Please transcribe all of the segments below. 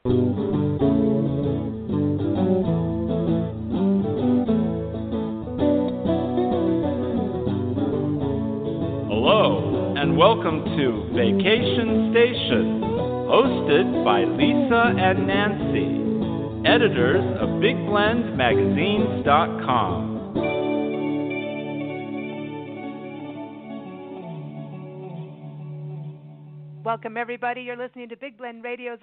Hello, and welcome to Vacation Station, hosted by Lisa and Nancy, editors of BigBlendMagazines.com. Welcome, everybody. You're listening to Big Blend Radio's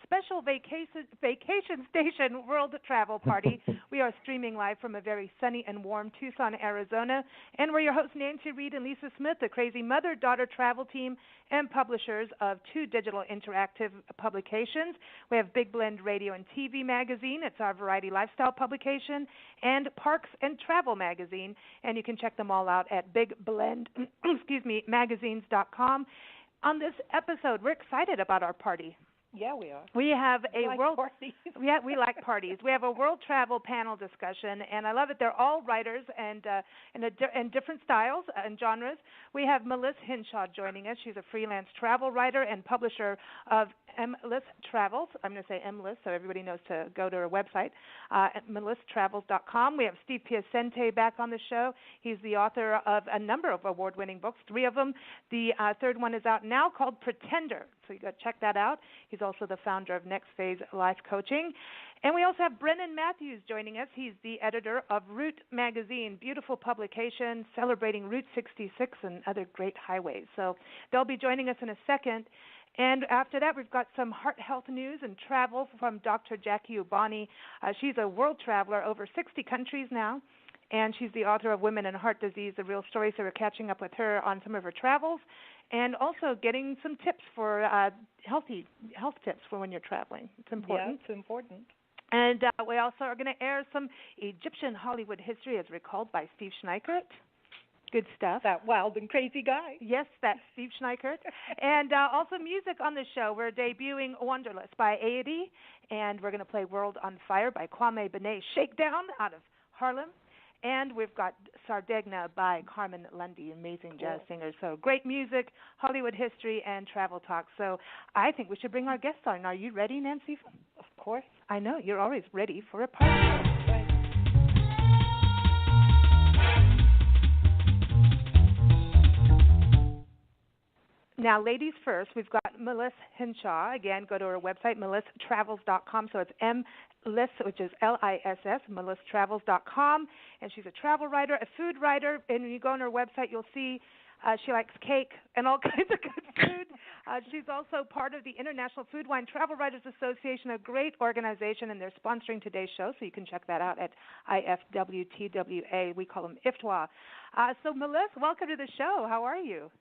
special vacation station world travel party. We are streaming live from a very sunny and warm Tucson, Arizona, and we're your hosts, Nancy Reed and Lisa Smith, the crazy mother-daughter travel team and publishers of two digital interactive publications. We have Big Blend Radio and TV magazine. It's our variety lifestyle publication, and Parks and Travel magazine, and you can check them all out at magazines.com. On this episode, we're excited about our party. Yeah, we are. We have a like world parties. we like parties. We have a world travel panel discussion, and I love it. They're all writers and different styles and genres. We have Melissa Hinshaw joining us. She's a freelance travel writer and publisher of MLiss Travels. I'm going to say MLiss so everybody knows to go to her website, at MelissTravels.com. We have Steve Piacente back on the show. He's the author of a number of award-winning books, 3 of them. The third one is out now called Pretender, so you got to check that out. He's also the founder of Next Phase Life Coaching. And we also have Brennen Matthews joining us. He's the editor of Route Magazine, beautiful publication celebrating Route 66 and other great highways. So they'll be joining us in a second. And after that, we've got some heart health news and travel from Dr. Jackie Eubany. She's a world traveler over 60 countries now, and she's the author of Women and Heart Disease, The Real Story, so we're catching up with her on some of her travels and also getting some tips for health tips for when you're traveling. It's important. Yeah, it's important. And we also are going to air some Egyptian Hollywood history as recalled by Steve Schneickert. Good stuff. That wild and crazy guy. Yes, that's Steve Schneickert. And also music on the show. We're debuting Wanderlust by Avid, and we're going to play World on Fire by Kwame Benet Shakedown out of Harlem. And we've got Sardegna by Carmen Lundy, amazing jazz singer. So great music, Hollywood history, and travel talk. So I think we should bring our guests on. Are you ready, Nancy? Of course. I know. You're always ready for a party. Right. Now, ladies first, we've got Melissa Hinshaw. Again, go to her website, MelissTravels.com. So it's MLiss, which is LISS, MelissTravels.com. And she's a travel writer, a food writer. And when you go on her website, you'll see she likes cake and all kinds of good food. She's also part of the International Food Wine Travel Writers Association, a great organization, and they're sponsoring today's show, so you can check that out at IFWTWA. We call them IFTWA. So, Melissa, welcome to the show. How are you?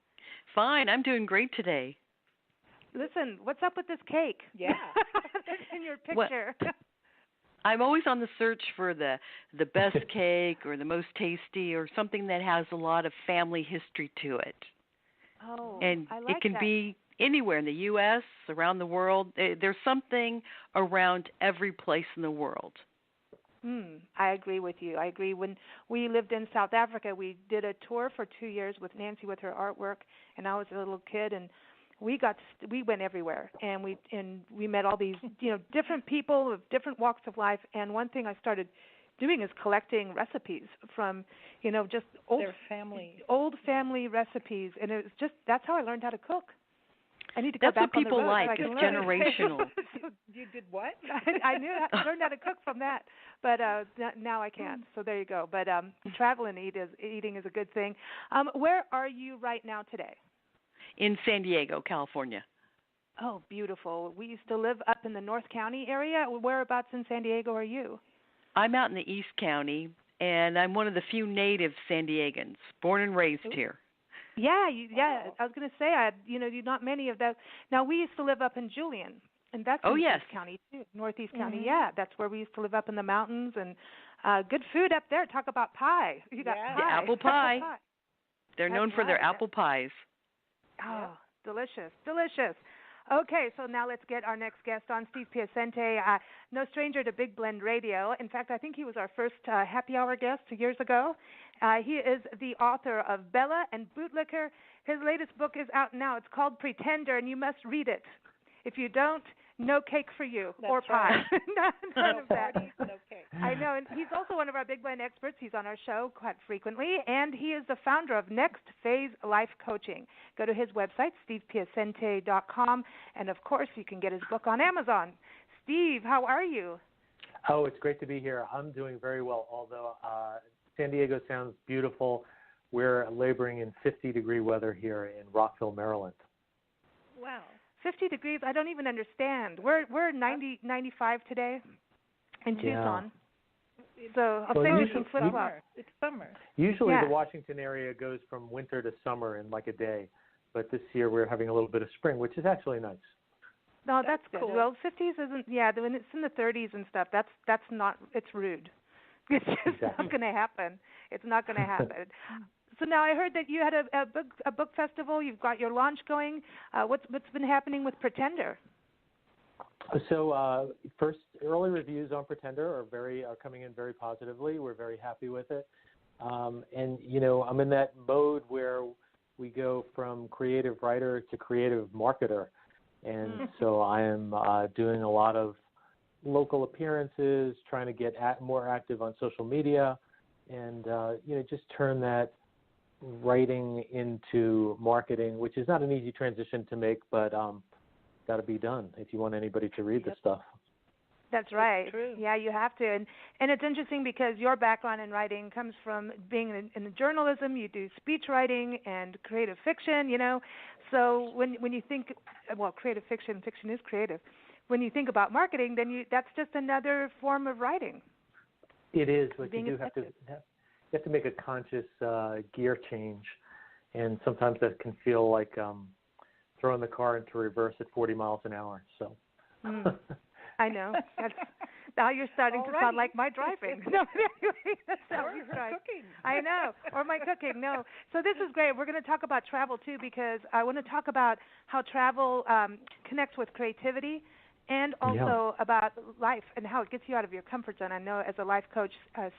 Fine. I'm doing great today. Listen, what's up with this cake? Yeah. In your picture. Well, I'm always on the search for the best cake or the most tasty or something that has a lot of family history to it. Oh, and I like it can that. be anywhere in the U.S., around the world. There's something around every place in the world. I agree with you. I agree. When we lived in South Africa, we did a tour for 2 years with Nancy with her artwork, and I was a little kid, and we went everywhere, and we met all these different people of different walks of life. And one thing I started doing is collecting recipes from just their family, old family recipes, and it was just that's how I learned how to cook. I need to go That's back what people on the road like. so I can It's learn. generational. You did what? I learned how to cook from that, but now I can't. So there you go. But travel and eating is a good thing. Where are you right now today? In San Diego, California. Oh, beautiful. We used to live up in the North County area. Whereabouts in San Diego are you? I'm out in the East County, and I'm one of the few native San Diegans, born and raised here. Yeah, I was going to say, not many of that. Now, we used to live up in Julian, and that's in East County, too, Northeast County. Yeah, that's where we used to live up in the mountains, and good food up there. Talk about pie. You got pie. The apple pie. They're That's known for their right. apple pies. Oh, delicious, delicious. Okay, so now let's get our next guest on, Steve Piacente, no stranger to Big Blend Radio. In fact, I think he was our first happy hour guest 2 years ago. He is the author of Bella and Bootlicker. His latest book is out now. It's called Pretender, and you must read it. If you don't, no cake for you. That's or pie. right. None of that. Parties, no cake. I know, and he's also one of our big blind experts. He's on our show quite frequently, and he is the founder of Next Phase Life Coaching. Go to his website, stevepiacente.com, and of course, you can get his book on Amazon. Steve, how are you? Oh, it's great to be here. I'm doing very well, although San Diego sounds beautiful. We're laboring in 50-degree weather here in Rockville, Maryland. Wow. 50 degrees, I don't even understand. We're 90, 95 today in Tucson. So I'll say we can flip-flop. It's summer. Usually the Washington area goes from winter to summer in like a day, but this year we're having a little bit of spring, which is actually nice. No, that's good. Cool. Well, 50s isn't, when it's in the 30s and stuff, that's not, it's rude. It's just not going to happen. It's not going to happen. So now I heard that you had a book festival. You've got your launch going. What's been happening with Pretender? So first, early reviews on Pretender are coming in very positively. We're very happy with it. And, I'm in that mode where we go from creative writer to creative marketer. And so I am doing a lot of local appearances, trying to get more active on social media, and, just turn that writing into marketing, which is not an easy transition to make, but got to be done if you want anybody to read the stuff. That's right. True. Yeah, you have to. And it's interesting because your background in writing comes from being in the journalism. You do speech writing and creative fiction, So when you think, creative fiction is creative. When you think about marketing, then that's just another form of writing. It is, but you do have to make a conscious gear change, and sometimes that can feel like throwing the car into reverse at 40 miles an hour. So. I know. Now you're starting to sound like my driving. No, anyway, that's how Or you her drive. cooking. I know, or my cooking. No. So this is great. We're going to talk about travel too, because I want to talk about how travel connects with creativity, and also about life and how it gets you out of your comfort zone. I know as a life coach,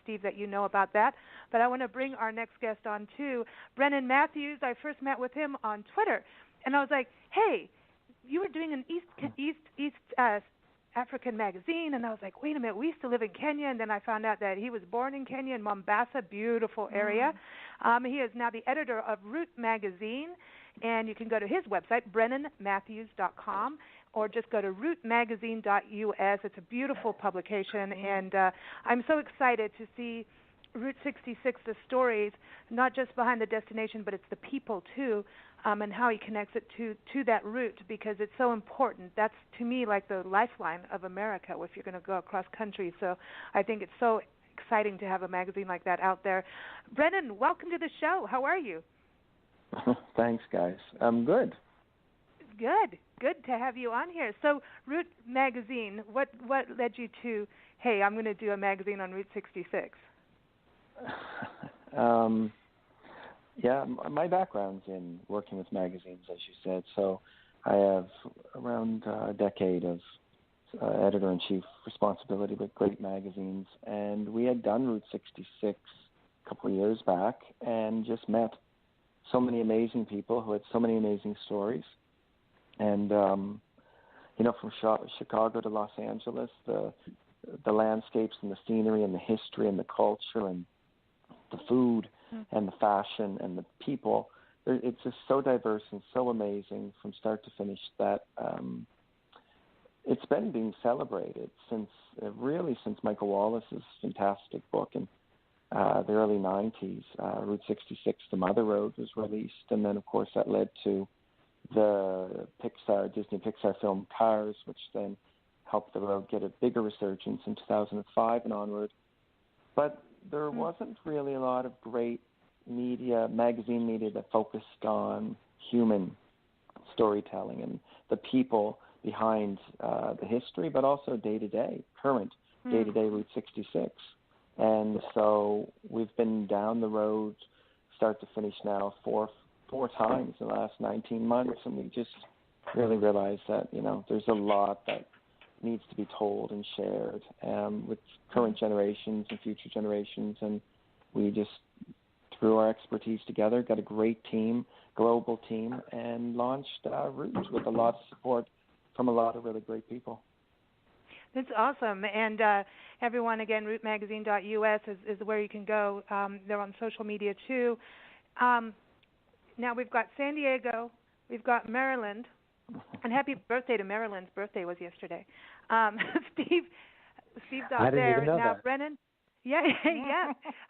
Steve, that you know about that. But I want to bring our next guest on too, Brennen Matthews. I first met with him on Twitter, and I was like, "Hey, you were doing an East African magazine," and I was like, wait a minute, we used to live in Kenya, and then I found out that he was born in Kenya, in Mombasa, beautiful area. He is now the editor of Root magazine, and you can go to his website, brennenmatthews.com, or just go to rootmagazine.us. It's a beautiful publication, and I'm so excited to see Route 66, the stories, not just behind the destination, but it's the people too, and how he connects it to that route, because it's so important. That's, to me, like the lifeline of America if you're going to go across country. So I think it's so exciting to have a magazine like that out there. Brennen, welcome to the show. How are you? Thanks, guys. I'm good. Good to have you on here. So Route magazine, what led you to, hey, I'm going to do a magazine on Route 66? My background's in working with magazines, as you said. So I have around a decade of editor-in-chief responsibility with great magazines. And we had done Route 66 a couple of years back and just met so many amazing people who had so many amazing stories. And, from Chicago to Los Angeles, the landscapes and the scenery and the history and the culture and the food and the fashion and the people, it's just so diverse and so amazing from start to finish that it's been being celebrated since Michael Wallace's fantastic book in the early 90s. Route 66, The Mother Road, was released, and then, of course, that led to the Disney Pixar film Cars, which then helped the road get a bigger resurgence in 2005 and onward. But there wasn't really a lot of great magazine media that focused on human storytelling and the people behind the history, but also current day-to-day Route 66. And so we've been down the road, start to finish now, four times in the last 19 months, and we just really realized that, there's a lot that needs to be told and shared with current generations and future generations. And we just threw our expertise together, got a great team, global team, and launched Root with a lot of support from a lot of really great people. That's awesome. And everyone, again, routemagazine.us is where you can go. They're on social media, too. Now we've got San Diego. We've got Maryland. And happy birthday to Maryland's birthday was yesterday. Steve's out there. Even know now, that. Brennen. Yeah.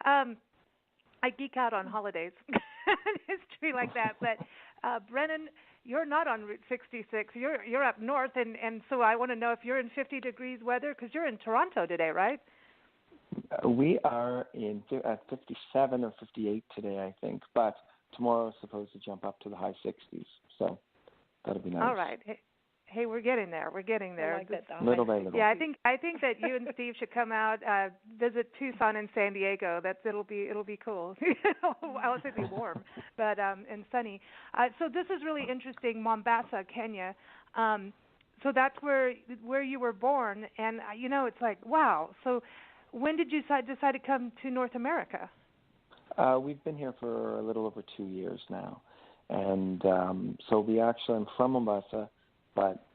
I geek out on holidays and history like that. But Brennen, you're not on Route 66. You're up north, and so I want to know if you're in 50 degrees weather, because you're in Toronto today, right? We are at 57 or 58 today, I think. But tomorrow is supposed to jump up to the high 60s. So that'll be nice. All right. Hey, we're getting there. We're getting there. I like that. Little by little. Yeah, I think that you and Steve should come out, visit Tucson and San Diego. It'll be cool. I would say be warm, but and sunny. So this is really interesting. Mombasa, Kenya. So that's where you were born, and it's like, wow. So when did you decide to come to North America? We've been here for a little over 2 years now, and so I'm from Mombasa. But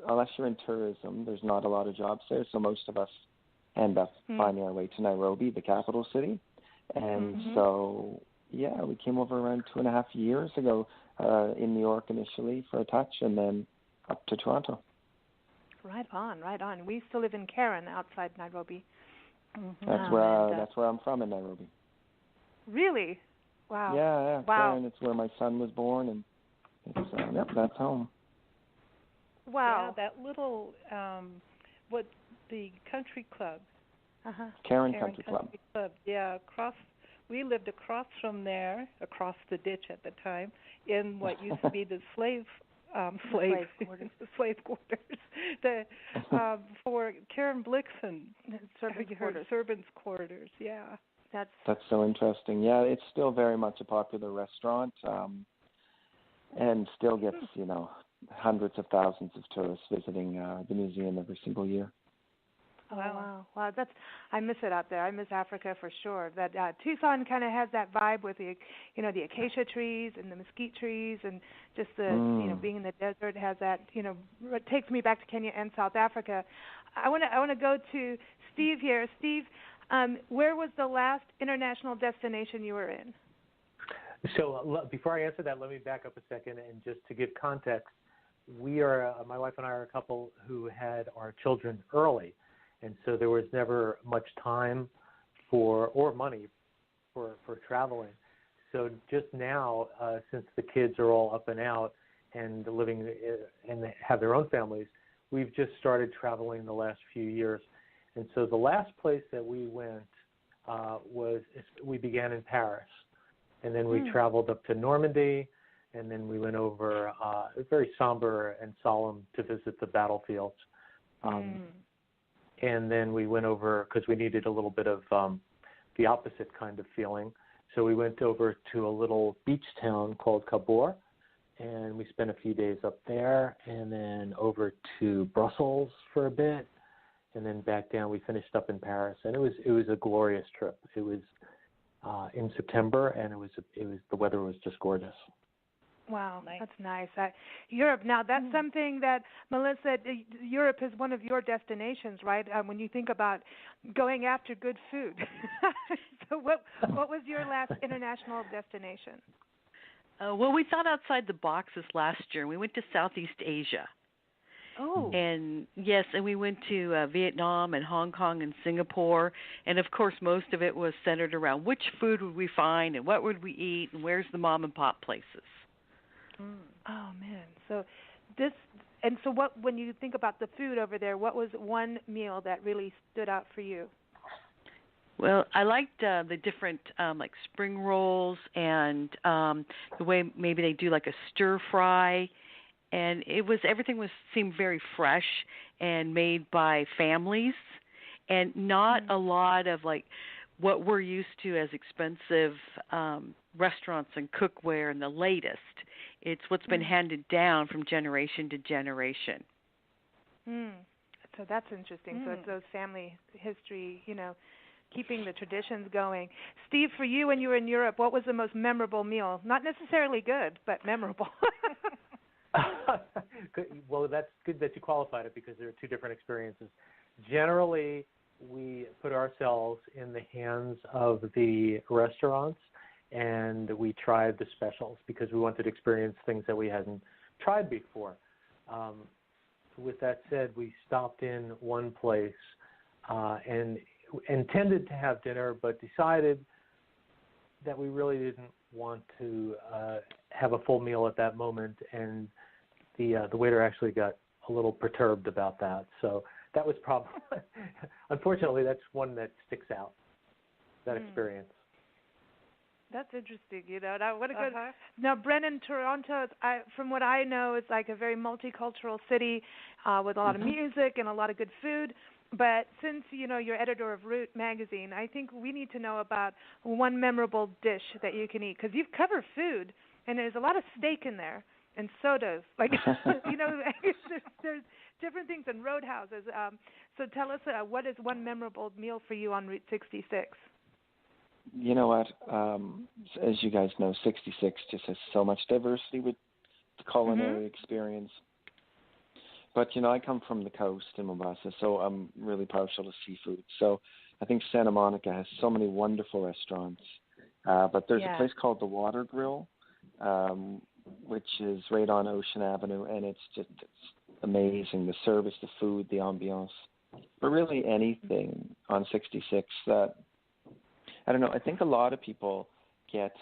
unless you're in tourism, there's not a lot of jobs there, so most of us end up finding our way to Nairobi, the capital city. And so, we came over around 2.5 years ago in New York initially for a touch, and then up to Toronto. Right on. We used to live in Karen outside Nairobi. That's where I'm from, in Nairobi. Really? Wow. Yeah. Wow. Karen, it's where my son was born, and it's, that's home. Wow. Yeah, that little, the country club. Karen Country Club. Yeah, we lived across from there, across the ditch at the time, in what used to be the slave quarters. The slave quarters. For Karen Blixen, servants' quarters. Yeah. That's so interesting. Yeah, it's still very much a popular restaurant, and still gets, hundreds of thousands of tourists visiting the museum every single year. Wow! I miss it out there. I miss Africa for sure. That Tucson kind of has that vibe with the acacia trees and the mesquite trees, and just the being in the desert has that. It takes me back to Kenya and South Africa. I want to go to Steve here. Steve, where was the last international destination you were in? So before I answer that, let me back up a second, and just to give context, we are my wife and I are a couple who had our children early, and so there was never much time or money for traveling. So just now, since the kids are all up and out and living and they have their own families, we've just started traveling the last few years. And so the last place that we went we began in Paris, and then we traveled up to Normandy, and then we went over very somber and solemn to visit the battlefields. And then we went over, because we needed a little bit of the opposite kind of feeling. So we went over to a little beach town called Cabourg, and we spent a few days up there, and then over to Brussels for a bit, and then back down. We finished up in Paris, and it was a glorious trip. It was in September, and the weather was just gorgeous. Wow, that's nice. Europe, now that's something that, Melissa, Europe is one of your destinations, right? When you think about going after good food. So what was your last international destination? Well, we thought outside the box this last year. We went to Southeast Asia. Oh. And yes, and we went to Vietnam and Hong Kong and Singapore. And, of course, most of it was centered around which food would we find and what would we eat and where's the mom-and-pop places. Oh, man. So what, when you think about the food over there, what was one meal that really stood out for you? Well, I liked the different like spring rolls and the way maybe they do like a stir fry, and everything seemed very fresh and made by families, and not a lot of like what we're used to as expensive restaurants and cookware and the latest. It's what's been handed down from generation to generation. So that's interesting. So it's those family history, keeping the traditions going. Steve, for you when you were in Europe, what was the most memorable meal? Not necessarily good, but memorable. Well, that's good that you qualified it because there are two different experiences. Generally, we put ourselves in the hands of the restaurants and we tried the specials because we wanted to experience things that we hadn't tried before. With that said, we stopped in one place and intended to have dinner, but decided that we really didn't want to have a full meal at that moment, and the waiter actually got a little perturbed about that. So that was probably, unfortunately, that's one that sticks out, that experience. That's interesting, Now, what a good. Now, Brennen, Toronto, from what I know, it's like a very multicultural city with a lot of music and a lot of good food. But since, you're editor of Root magazine, I think we need to know about one memorable dish that you can eat, because you've covered food, and there's a lot of steak in there and sodas. Like, there's different things in roadhouses. So tell us, what is one memorable meal for you on Route 66? You know what? As you guys know, 66 just has so much diversity with the culinary experience. But, I come from the coast in Mombasa, so I'm really partial to seafood. So I think Santa Monica has so many wonderful restaurants. But there's a place called the Water Grill, which is right on Ocean Avenue, and it's amazing, the service, the food, the ambiance. But really anything on 66 that, I don't know, I think a lot of people get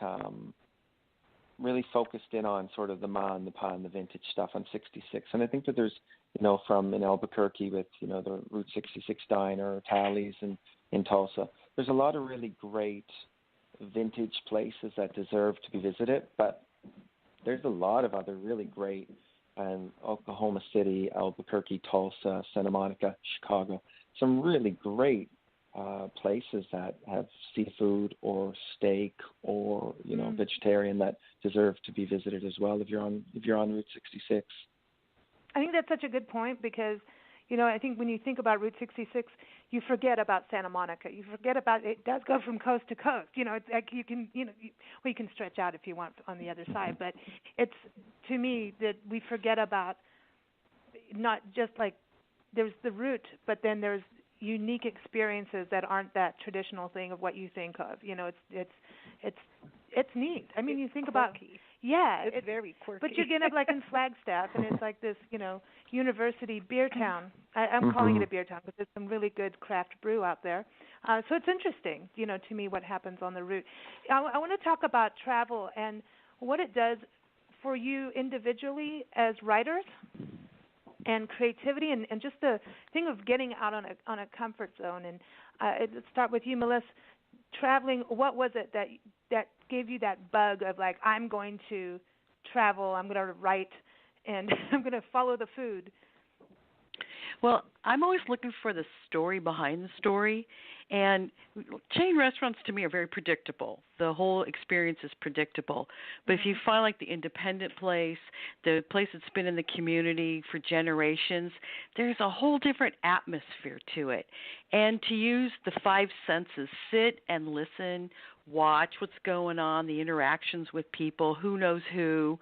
really focused in on sort of the ma and the pa and the vintage stuff on 66. And I think that there's, from in Albuquerque with, the Route 66 Diner, Tally's in Tulsa, there's a lot of really great vintage places that deserve to be visited, but there's a lot of other really great Oklahoma City, Albuquerque, Tulsa, Santa Monica, Chicago, some really great places that have seafood or steak or vegetarian that deserve to be visited as well if you're on Route 66. I think that's such a good point because I think when you think about Route 66, you forget about Santa Monica. You forget about it does go from coast to coast. It's like you can you can stretch out if you want on the other side, but it's to me that we forget about not just like there's the route, but then there's unique experiences that aren't that traditional thing of what you think of. It's neat. I mean, you think quirky. about it's very quirky. But you get up like in Flagstaff, and it's like this, university beer town. I'm calling it a beer town because there's some really good craft brew out there. So it's interesting, to me what happens on the route. I want to talk about travel and what it does for you individually as writers. And creativity, and just the thing of getting out on a comfort zone. And let's start with you, Melissa. Traveling, what was it that gave you that bug of like, I'm going to travel, I'm going to write, and I'm going to follow the food? Well, I'm always looking for the story behind the story, and chain restaurants to me are very predictable. The whole experience is predictable. But if you find like the independent place, the place that's been in the community for generations, there's a whole different atmosphere to it. And to use the five senses, sit and listen, watch what's going on, the interactions with people, who knows who,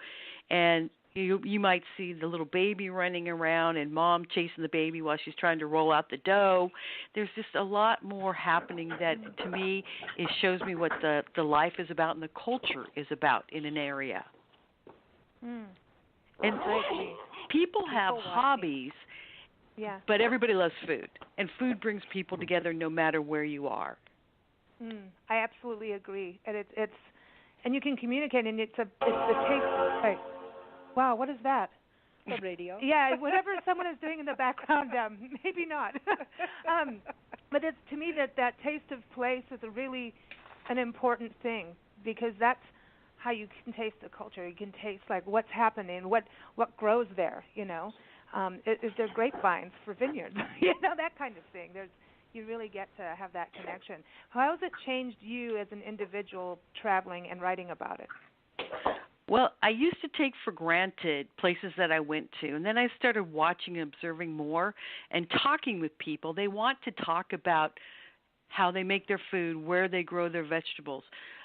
and you might see the little baby running around and mom chasing the baby while she's trying to roll out the dough. There's just a lot more happening that, to me, it shows me what the life is about and the culture is about in an area. And people have hobbies, but everybody loves food. And food brings people together no matter where you are. I absolutely agree. And it's and you can communicate, and it's the taste. Right. Wow, what is that? The radio. Yeah, whatever someone is doing in the background, maybe not. But it's to me that taste of place is really an important thing because that's how you can taste the culture. You can taste like what's happening, what grows there. Is there grapevines for vineyards? That kind of thing. You really get to have that connection. How has it changed you as an individual traveling and writing about it? Well, I used to take for granted places that I went to, and then I started watching and observing more and talking with people. They want to talk about how they make their food, where they grow their vegetables,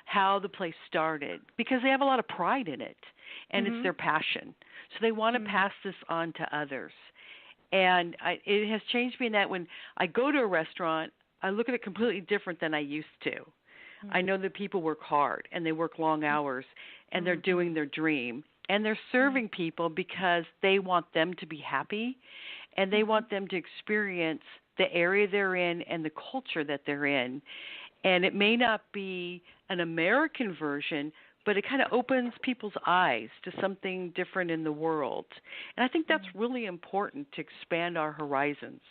how the place started, because they have a lot of pride in it, and it's their passion. So they want to pass this on to others. And it has changed me in that when I go to a restaurant, I look at it completely different than I used to. I know that people work hard, and they work long hours, and they're doing their dream. And they're serving people because they want them to be happy, and they want them to experience the area they're in and the culture that they're in. And it may not be an American version, but it kind of opens people's eyes to something different in the world. And I think that's really important to expand our horizons.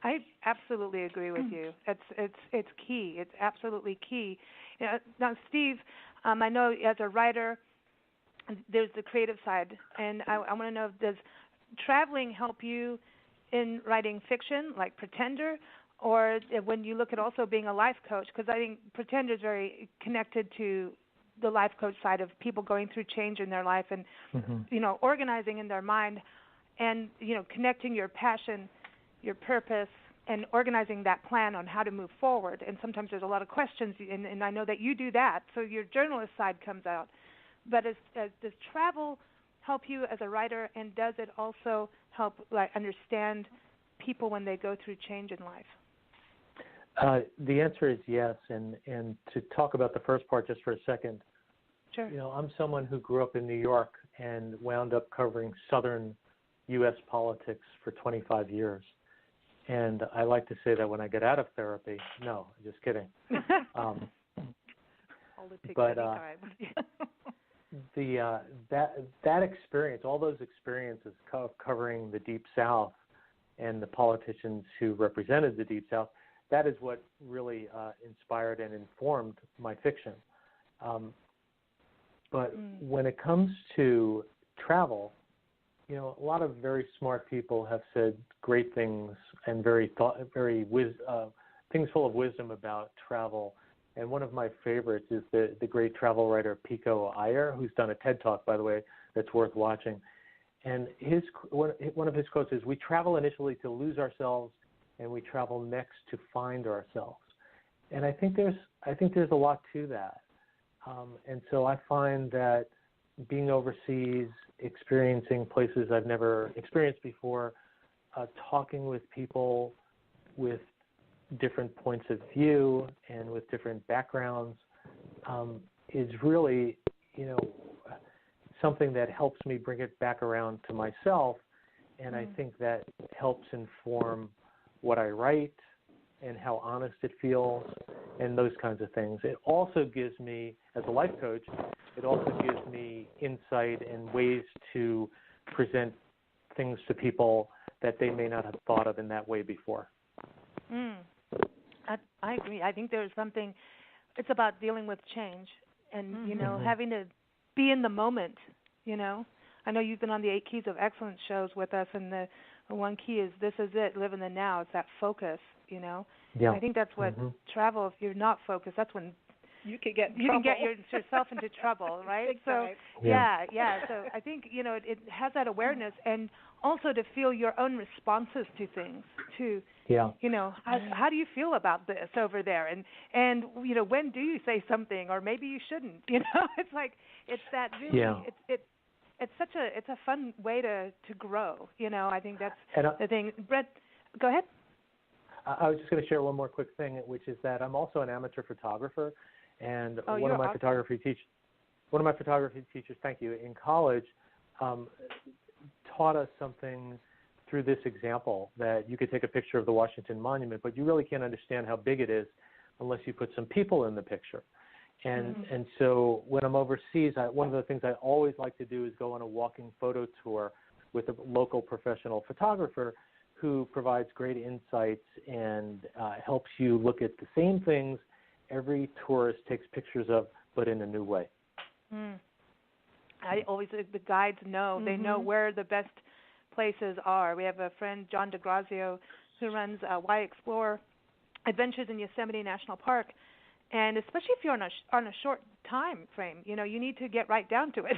I absolutely agree with you. It's key. It's absolutely key. Now, Steve, I know as a writer, there's the creative side, and I want to know, does traveling help you in writing fiction, like Pretender, or when you look at also being a life coach? Because I think Pretender is very connected to the life coach side of people going through change in their life and, organizing in their mind and, connecting your passion, your purpose, and organizing that plan on how to move forward. And sometimes there's a lot of questions, and I know that you do that, so your journalist side comes out. But does travel help you as a writer, and does it also help understand people when they go through change in life? The answer is yes, and to talk about the first part just for a second. Sure. I'm someone who grew up in New York and wound up covering southern U.S. politics for 25 years. And I like to say that when I get out of therapy, no, just kidding. Politics but anytime. that experience, all those experiences covering the Deep South and the politicians who represented the Deep South, that is what really inspired and informed my fiction. But when it comes to travel, a lot of very smart people have said great things and things full of wisdom about travel. And one of my favorites is the great travel writer Pico Iyer, who's done a TED Talk, by the way, that's worth watching. And one of his quotes is, "We travel initially to lose ourselves, and we travel next to find ourselves." And I think there's a lot to that. And so I find that being overseas, experiencing places I've never experienced before, talking with people with different points of view and with different backgrounds is really, something that helps me bring it back around to myself. And I think that helps inform what I write and how honest it feels and those kinds of things. It also gives me, as a life coach, it also gives me insight and ways to present things to people that they may not have thought of in that way before. I agree. I think there's something, it's about dealing with change and, having to be in the moment, I know you've been on the 8 Keys of Excellence shows with us, and the one key is this is it, live in the now. It's that focus, Yeah. I think that's what travel, if you're not focused, that's when you can get yourself into trouble, right? Big so time. yeah. So I think it has that awareness, and also to feel your own responses to things. How do you feel about this over there, and when do you say something, or maybe you shouldn't? It's like it's that really it's a fun way to grow. I think that's the thing. Brett, go ahead. I was just going to share one more quick thing, which is that I'm also an amateur photographer, and one of my photography teachers, thank you, in college, taught us something through this example, that you could take a picture of the Washington Monument, but you really can't understand how big it is unless you put some people in the picture. And so when I'm overseas, one of the things I always like to do is go on a walking photo tour with a local professional photographer who provides great insights and helps you look at the same things every tourist takes pictures of, but in a new way. The guides know, they know where the best places are. We have a friend, John DeGrazio, who runs Why Explore Adventures in Yosemite National Park. And especially if you're on a short time frame, you need to get right down to it,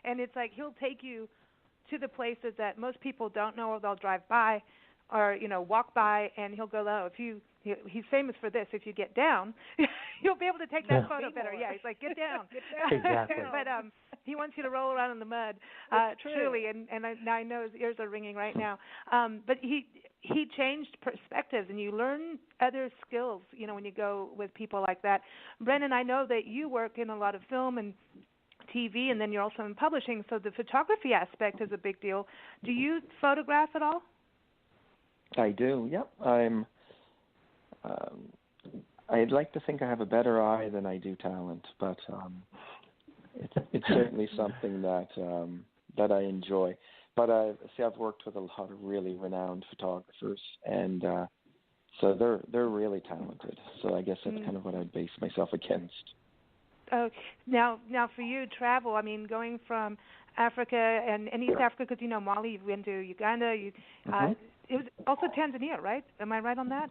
And it's like he'll take you to the places that most people don't know, or they'll drive by or, walk by, and he'll go, he's famous for this. If you get down, you'll be able to take that photo better. Yeah, he's like, get down. Exactly. But he wants you to roll around in the mud, truly. And I know his ears are ringing right now. But he changed perspectives, and you learn other skills, when you go with people like that. Brennen, I know that you work in a lot of film and TV, and then you're also in publishing, so the photography aspect is a big deal. Do you photograph at all? I do, yep. I'd like to think I have a better eye than I do talent, but it's certainly something that I enjoy. But I've worked with a lot of really renowned photographers, and so they're really talented. So I guess that's kind of what I'd base myself against. Now for you, travel, I mean, going from Africa and East Africa, because Mali, you've been to Uganda, it was also Tanzania, right? Am I right on that?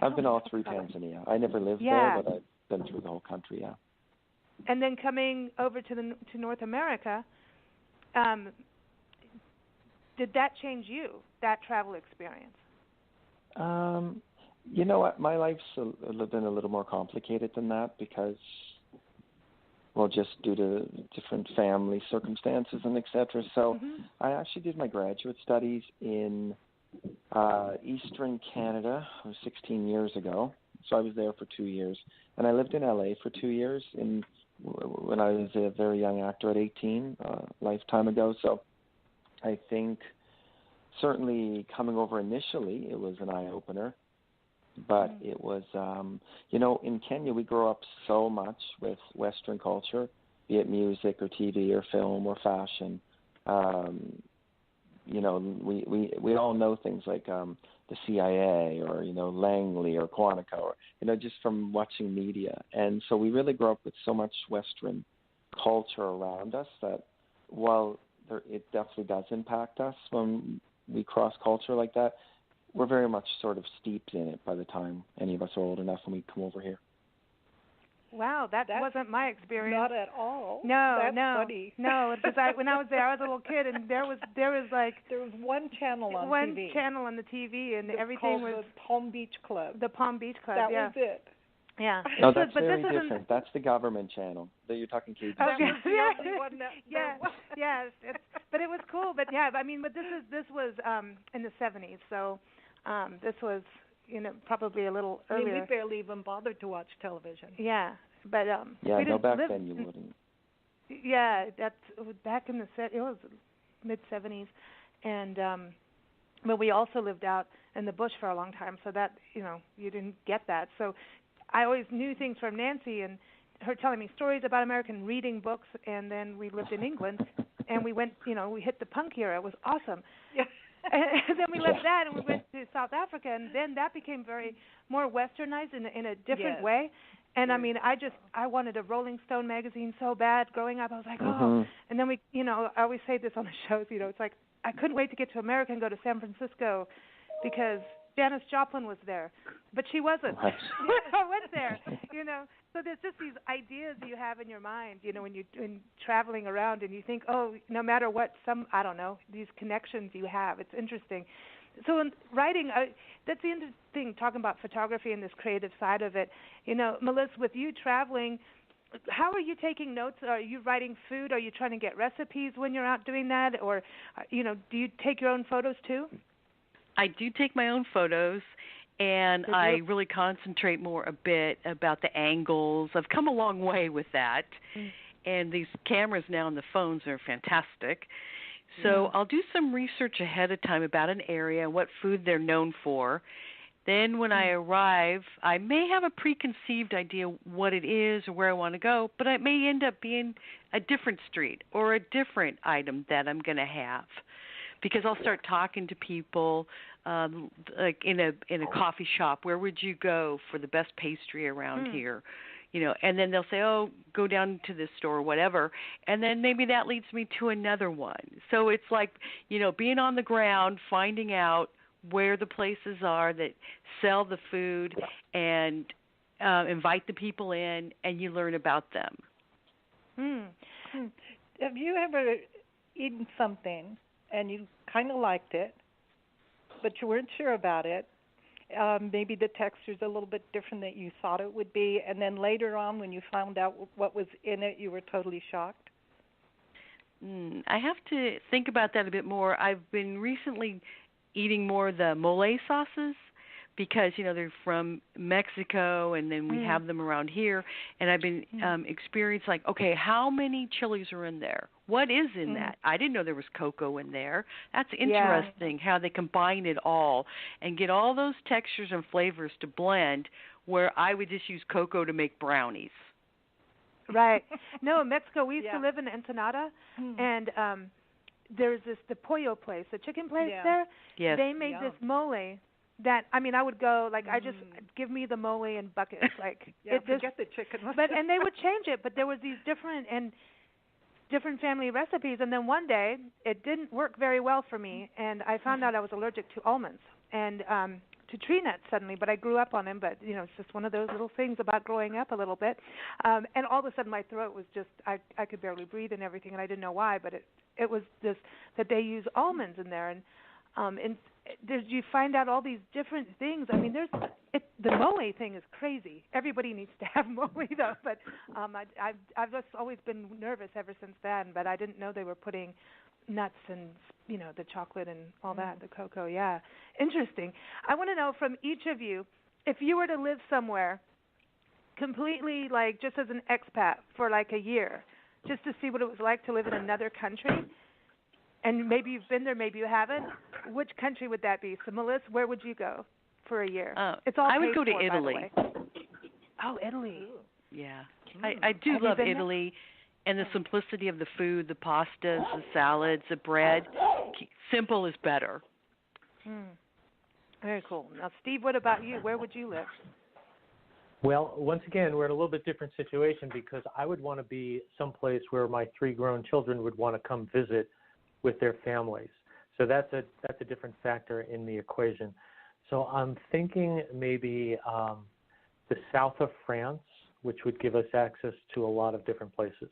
I've been all through Tanzania. I never lived there, but I've been through the whole country, yeah. And then coming over to North America, did that change you, that travel experience? You know what? My life's been a little more complicated than that because, well, just due to different family circumstances and et cetera. So I actually did my graduate studies in Eastern Canada 16 years ago. So I was there for 2 years. And I lived in LA for 2 years when I was a very young actor at 18, a lifetime ago. So I think certainly coming over initially, it was an eye-opener. But it was, in Kenya, we grow up so much with Western culture, be it music or TV or film or fashion. We all know things like the CIA or, Langley or Quantico, or, just from watching media. And so we really grow up with so much Western culture around us that while it definitely does impact us when we cross culture like that, we're very much sort of steeped in it by the time any of us are old enough when we come over here. Wow, that wasn't my experience. Not at all. No, That's funny. No, because when I was there, I was a little kid, and there was one channel on TV. One channel on the TV, and everything was the Palm Beach Club. The Palm Beach Club. That was it. Yeah. No, that's very different. That's the government channel that you're talking to. But it was cool. But this was in the 70s, so this was probably a little earlier. We barely even bothered to watch television. Yeah, but back then you wouldn't. Yeah, that's back in it was mid 70s, and but we also lived out in the bush for a long time, so that you didn't get that. So I always knew things from Nancy and her telling me stories about America and reading books, and then we lived in England, and we went, we hit the punk era. It was awesome. Yeah. And then we left that and we went to South Africa, and then that became more westernized in a different way. And I wanted a Rolling Stone magazine so bad growing up. I was like, and then we, I always say this on the shows, it's like I couldn't wait to get to America and go to San Francisco because Janis Joplin was there, but she wasn't. I went there, So there's just these ideas you have in your mind, when you're traveling around, and you think, no matter what, these connections you have. It's interesting. So in writing, that's the interesting, talking about photography and this creative side of it. Melissa, with you traveling, how are you taking notes? Are you writing food? Are you trying to get recipes when you're out doing that? Or, do you take your own photos too? I do take my own photos, and I really concentrate more a bit about the angles. I've come a long way with that, and these cameras now on the phones are fantastic. So I'll do some research ahead of time about an area, what food they're known for. Then when I arrive, I may have a preconceived idea what it is or where I want to go, but it may end up being a different street or a different item that I'm going to have. Because I'll start talking to people, like in a coffee shop. Where would you go for the best pastry around here? And then they'll say, go down to this store or whatever. And then maybe that leads me to another one. So it's like, being on the ground, finding out where the places are that sell the food and invite the people in, and you learn about them. Have you ever eaten something and you kind of liked it, but you weren't sure about it, maybe the texture's a little bit different than you thought it would be, and then later on when you found out what was in it, you were totally shocked? I have to think about that a bit more. I've been recently eating more of the mole sauces because, they're from Mexico, and then we have them around here, and I've been experiencing, okay, how many chilies are in there? What is in that? I didn't know there was cocoa in there. That's interesting how they combine it all and get all those textures and flavors to blend, where I would just use cocoa to make brownies. Right. No, in Mexico, we used to live in Ensenada, and there's the pollo place, the chicken place there. Yes. They made this mole that, I would go, I just, give me the mole in buckets. Forget the chicken. And they would change it, but there was these different family recipes, and then one day, it didn't work very well for me, and I found out I was allergic to almonds. And to tree nuts suddenly, but I grew up on them. But it's just one of those little things about growing up a little bit. And all of a sudden, my throat was just I could barely breathe and everything, and I didn't know why. But it was this that they use almonds in there, and you find out all these different things. The mole thing is crazy. Everybody needs to have mole though. But I've just always been nervous ever since then. But I didn't know they were putting nuts and the chocolate and all that, the cocoa. Yeah, interesting. I want to know from each of you, if you were to live somewhere completely just as an expat for a year, just to see what it was like to live in another country, and maybe you've been there, maybe you haven't, which country would that be? So Melissa, where would you go for a year? It's all I would go to for, Italy. Oh, Italy. Yeah. I do love Italy. And the simplicity of the food, the pastas, the salads, the bread. Simple is better. Very cool. Now, Steve, what about you? Where would you live? Well, once again, we're in a little bit different situation because I would want to be someplace where my 3 grown children would want to come visit with their families. So that's a different factor in the equation. So I'm thinking maybe the south of France, which would give us access to a lot of different places.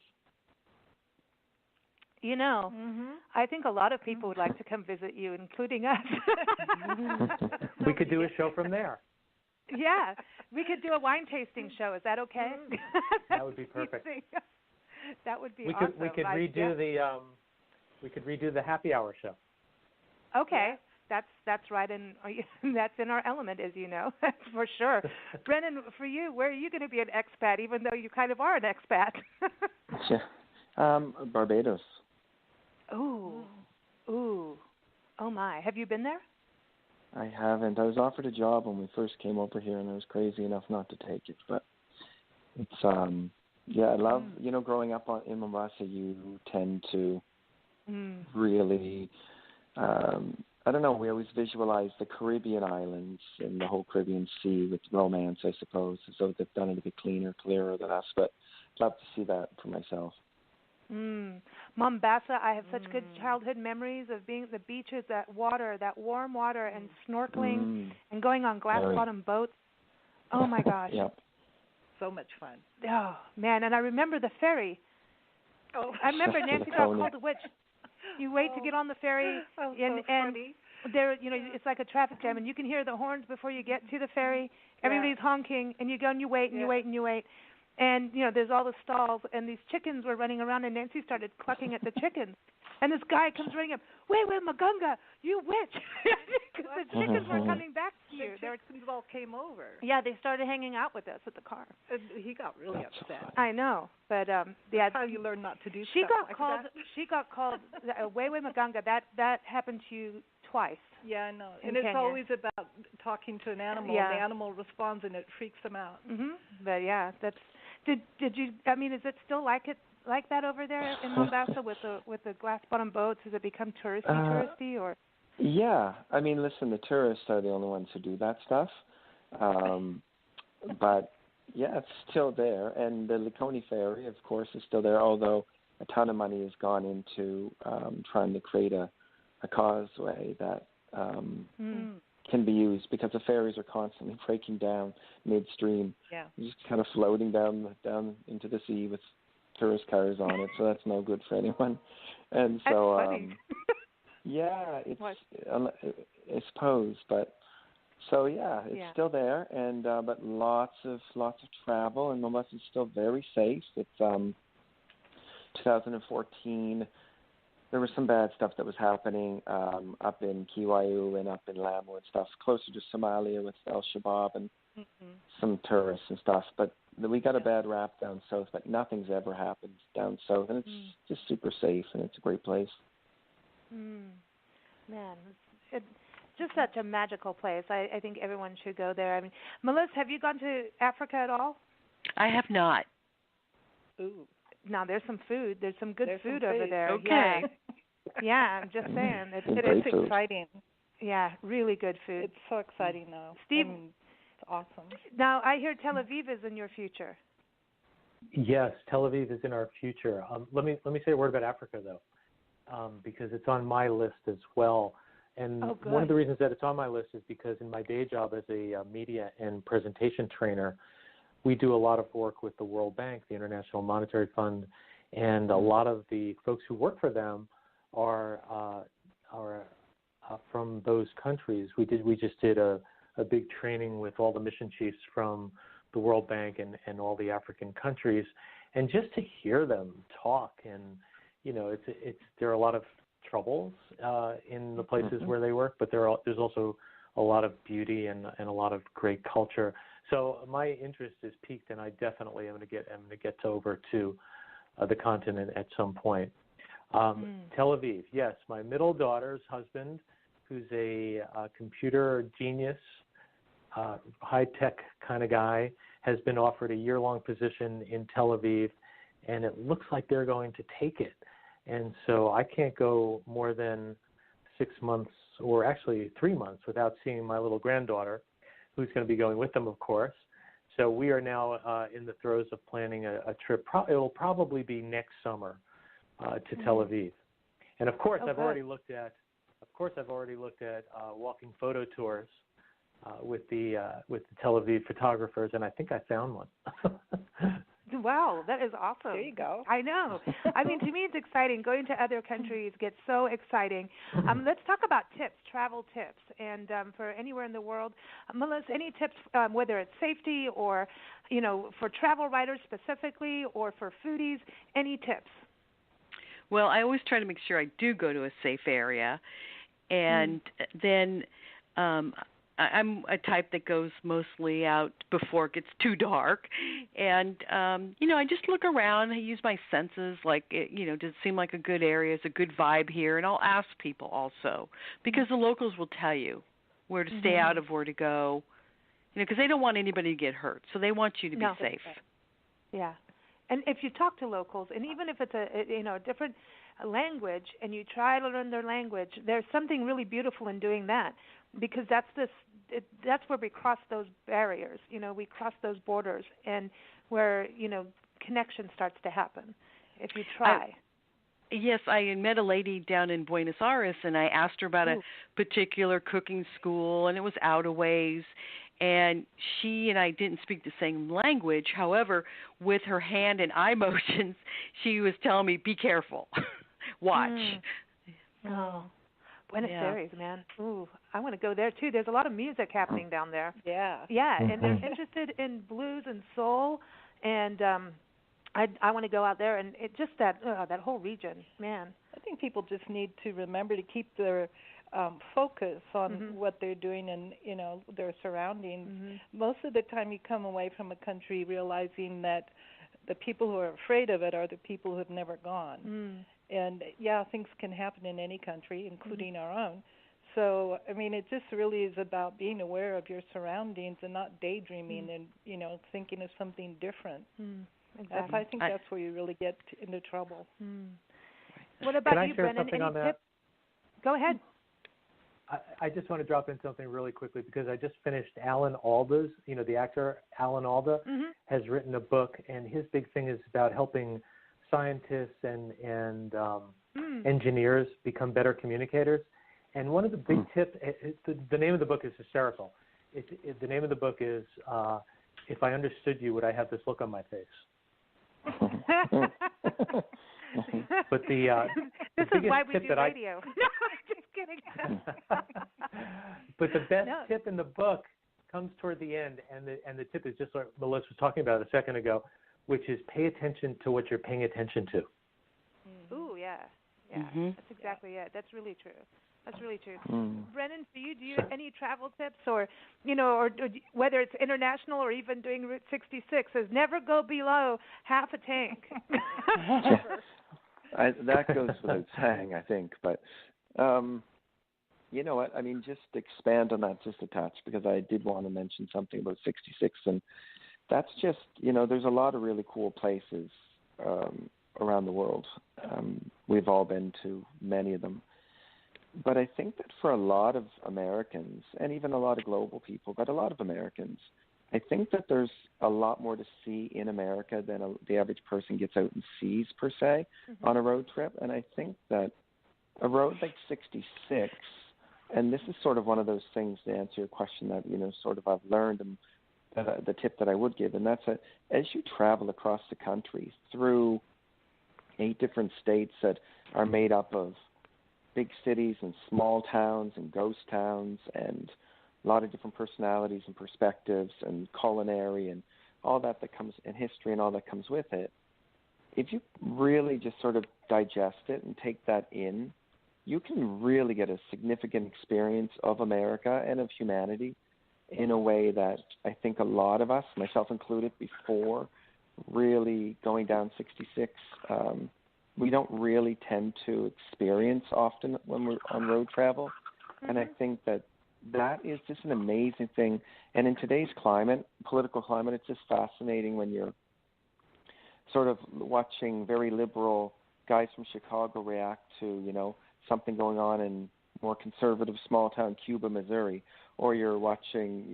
I think a lot of people would like to come visit you, including us. We could do a show from there. Yeah, we could do a wine tasting show. Is that okay? That would be perfect. That would be awesome. We could redo the happy hour show. Okay. That's right, and that's in our element, as you know, for sure. Brennen, for you, where are you going to be an expat, even though you kind of are an expat? Barbados. Ooh, oh my! Have you been there? I haven't. I was offered a job when we first came over here, and I was crazy enough not to take it. But it's I love growing up in Mombasa. You tend to really. I don't know, we always visualize the Caribbean islands and the whole Caribbean Sea with romance, I suppose, as though they've done it a bit cleaner, clearer than us, but I'd love to see that for myself. Mombasa, I have such good childhood memories of being at the beaches, that warm water, and snorkeling and going on glass-bottom boats. Oh, my gosh. Yep. So much fun. Oh, man, and I remember the ferry. Oh, I remember Nancy got called a witch. You wait to get on the ferry, and there, it's like a traffic jam, and you can hear the horns before you get to the ferry. Everybody's honking, and you go and you wait and you wait and you wait, and there's all the stalls, and these chickens were running around, and Nancy started clucking at the chickens, and this guy comes running up, wait, Magunga, you witch, because the chickens were coming back to you. The chickens all came over. Yeah, they started hanging out with us at the car. He got really upset. I know, but that's how you learn not to do she stuff got called. She got called Wewe Maganga. That happened to you twice. Yeah, I know. And it's always about talking to an animal. Yeah. And the animal responds, and it freaks them out. But yeah, that's. Did you? I mean, is it still like that over there in Mombasa with the glass bottom boats? Has it become touristy or? Yeah, I mean, listen, the tourists are the only ones who do that stuff, but yeah, it's still there, and the Likoni Ferry, of course, is still there. Although a ton of money has gone into trying to create a causeway that can be used, because the ferries are constantly breaking down midstream, just kind of floating down into the sea with tourist cars on it. So that's no good for anyone. And so, that's funny. yeah, it's I suppose, but So it's still there, and but lots of travel, and Melissa is still very safe. It's 2014. There was some bad stuff that was happening up in Kiwaiu and up in Lamu and stuff, closer to Somalia with Al Shabaab and some tourists and stuff. But we got a bad rap down south, but nothing's ever happened down south, and it's just super safe, and it's a great place. Man, it's just such a magical place. I think everyone should go there. I mean, Melissa, have you gone to Africa at all? I have not. Ooh. Now, there's some food. There's some good food over there. Okay. Yeah, I'm just saying. It's exciting. Yeah, really good food. It's so exciting, though. Steve, it's awesome. Now, I hear Tel Aviv is in your future. Yes, Tel Aviv is in our future. Let me say a word about Africa, though, because it's on my list as well. And one of the reasons that it's on my list is because in my day job as a media and presentation trainer, we do a lot of work with the World Bank, the International Monetary Fund, and a lot of the folks who work for them are from those countries. We just did a big training with all the mission chiefs from the World Bank and all the African countries, and just to hear them talk, and there are a lot of troubles in the places where they work, but there's also a lot of beauty and a lot of great culture. So my interest is piqued, and I definitely am going to get over to the continent at some point. Tel Aviv, yes. My middle daughter's husband, who's a computer genius, high-tech kind of guy, has been offered a year-long position in Tel Aviv, and it looks like they're going to take it. And so I can't go more than 6 months, or actually 3 months, without seeing my little granddaughter, who's going to be going with them, of course. So we are now in the throes of planning a trip. It will probably be next summer to Tel Aviv. And of course, I've already looked at walking photo tours with the Tel Aviv photographers, and I think I found one. Wow, that is awesome. There you go. I know. I mean, to me, it's exciting. Going to other countries gets so exciting. Let's talk about tips, travel tips, and for anywhere in the world. Melissa, any tips, whether it's safety or, for travel writers specifically or for foodies, any tips? Well, I always try to make sure I do go to a safe area, and then I'm a type that goes mostly out before it gets too dark, and I just look around. I use my senses, like does it seem like a good area? Is a good vibe here? And I'll ask people also, because the locals will tell you where to stay out of, where to go, because they don't want anybody to get hurt, so they want you to be safe. Yeah. And if you talk to locals, and even if it's a different language, and you try to learn their language, there's something really beautiful in doing that, because that's where we cross those barriers. We cross those borders, and where connection starts to happen if you try. Yes, I met a lady down in Buenos Aires, and I asked her about a particular cooking school, and it was out a ways. And she and I didn't speak the same language. However, with her hand and eye motions, she was telling me, be careful. Watch. Oh, Buenos Aires, man. Ooh, I want to go there, too. There's a lot of music happening down there. Yeah. Yeah, and they're interested in blues and soul, and I want to go out there, and it just that whole region, man. I think people just need to remember to keep their focus on what they're doing and their surroundings. Most of the time you come away from a country realizing that the people who are afraid of it are the people who have never gone. And things can happen in any country, including our own. So it just really is about being aware of your surroundings and not daydreaming and thinking of something different. Exactly. I think that's where you really get into trouble. What about you, Brennen? Any on that? tip? Go ahead. I just want to drop in something really quickly, because I just finished Alan Alda's, the actor Alan Alda has written a book, and his big thing is about helping scientists and engineers become better communicators. And one of the big tips, the name of the book is hysterical. The name of the book is If I Understood You, Would I Have This Look on My Face? But this is why we do radio. kidding. But the best tip in the book comes toward the end, and the tip is just what Melissa was talking about a second ago, which is pay attention to what you're paying attention to. Ooh, yeah. Mm-hmm. That's exactly it. That's really true. Brennen, do you have any travel tips, or whether it's international or even doing Route 66, is never go below half a tank. That goes without saying, I think. But you know what? I mean, just expand on that just a touch, because I did want to mention something about 66, and that's just, there's a lot of really cool places around the world. We've all been to many of them. But I think that for a lot of Americans, and even a lot of global people, but a lot of Americans, I think that there's a lot more to see in America than the average person gets out and sees, per se, on a road trip. And I think that a road like 66, and this is sort of one of those things to answer your question that, sort of I've learned, and the tip that I would give, and that's as you travel across the country through 8 different states that are made up of big cities and small towns and ghost towns and a lot of different personalities and perspectives and culinary and all that comes, and history and all that comes with it, if you really just sort of digest it and take that in, you can really get a significant experience of America and of humanity in a way that I think a lot of us, myself included, before really going down 66, we don't really tend to experience often when we're on road travel. And I think that is just an amazing thing. And in today's political climate, it's just fascinating when you're sort of watching very liberal guys from Chicago react to, something going on in more conservative small town Cuba, Missouri, or you're watching,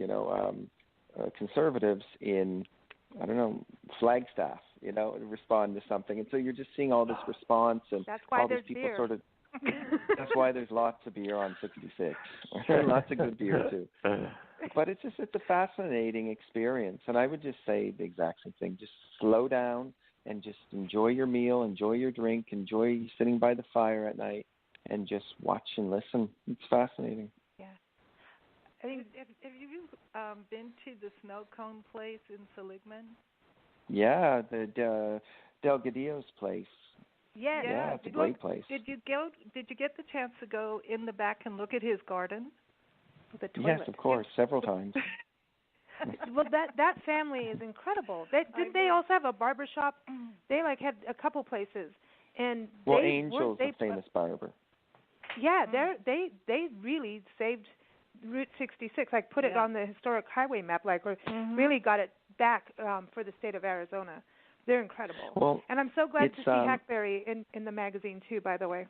conservatives in, Flagstaff, respond to something. And so you're just seeing all this response, and all these people beer. sort of, that's why there's lots of beer on 66. Lots of good beer too. But it's a fascinating experience. And I would just say the exact same thing. Just slow down and just enjoy your meal, enjoy your drink, enjoy sitting by the fire at night, and just watch and listen. It's fascinating. Yeah. I think, have you been to the snow cone place in Seligman? Yeah, the Delgadillo's place. Yeah, it's a great place. Did you get the chance to go in the back and look at his garden? The toilet? Yes, of course, several times. Well, that family is incredible. Didn't they also have a barber shop? They had a couple places, and Angel's a famous barber. Yeah, they really saved Route 66, put it on the historic highway map, or really got it back for the state of Arizona. They're incredible. Well, and I'm so glad to see Hackberry in the magazine too, by the way.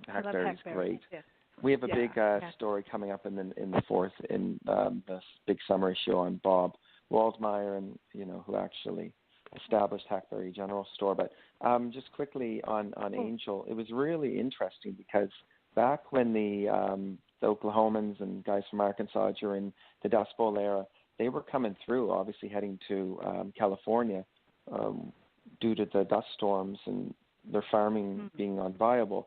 Hackberry's great. Yeah. We have a big story coming up in the 4th in the big summer issue on Bob Waldmeyer, and who actually established Hackberry General Store. But just quickly on Angel, it was really interesting because back when the Oklahomans and guys from Arkansas during the Dust Bowl era, they were coming through, obviously heading to California due to the dust storms and their farming being unviable.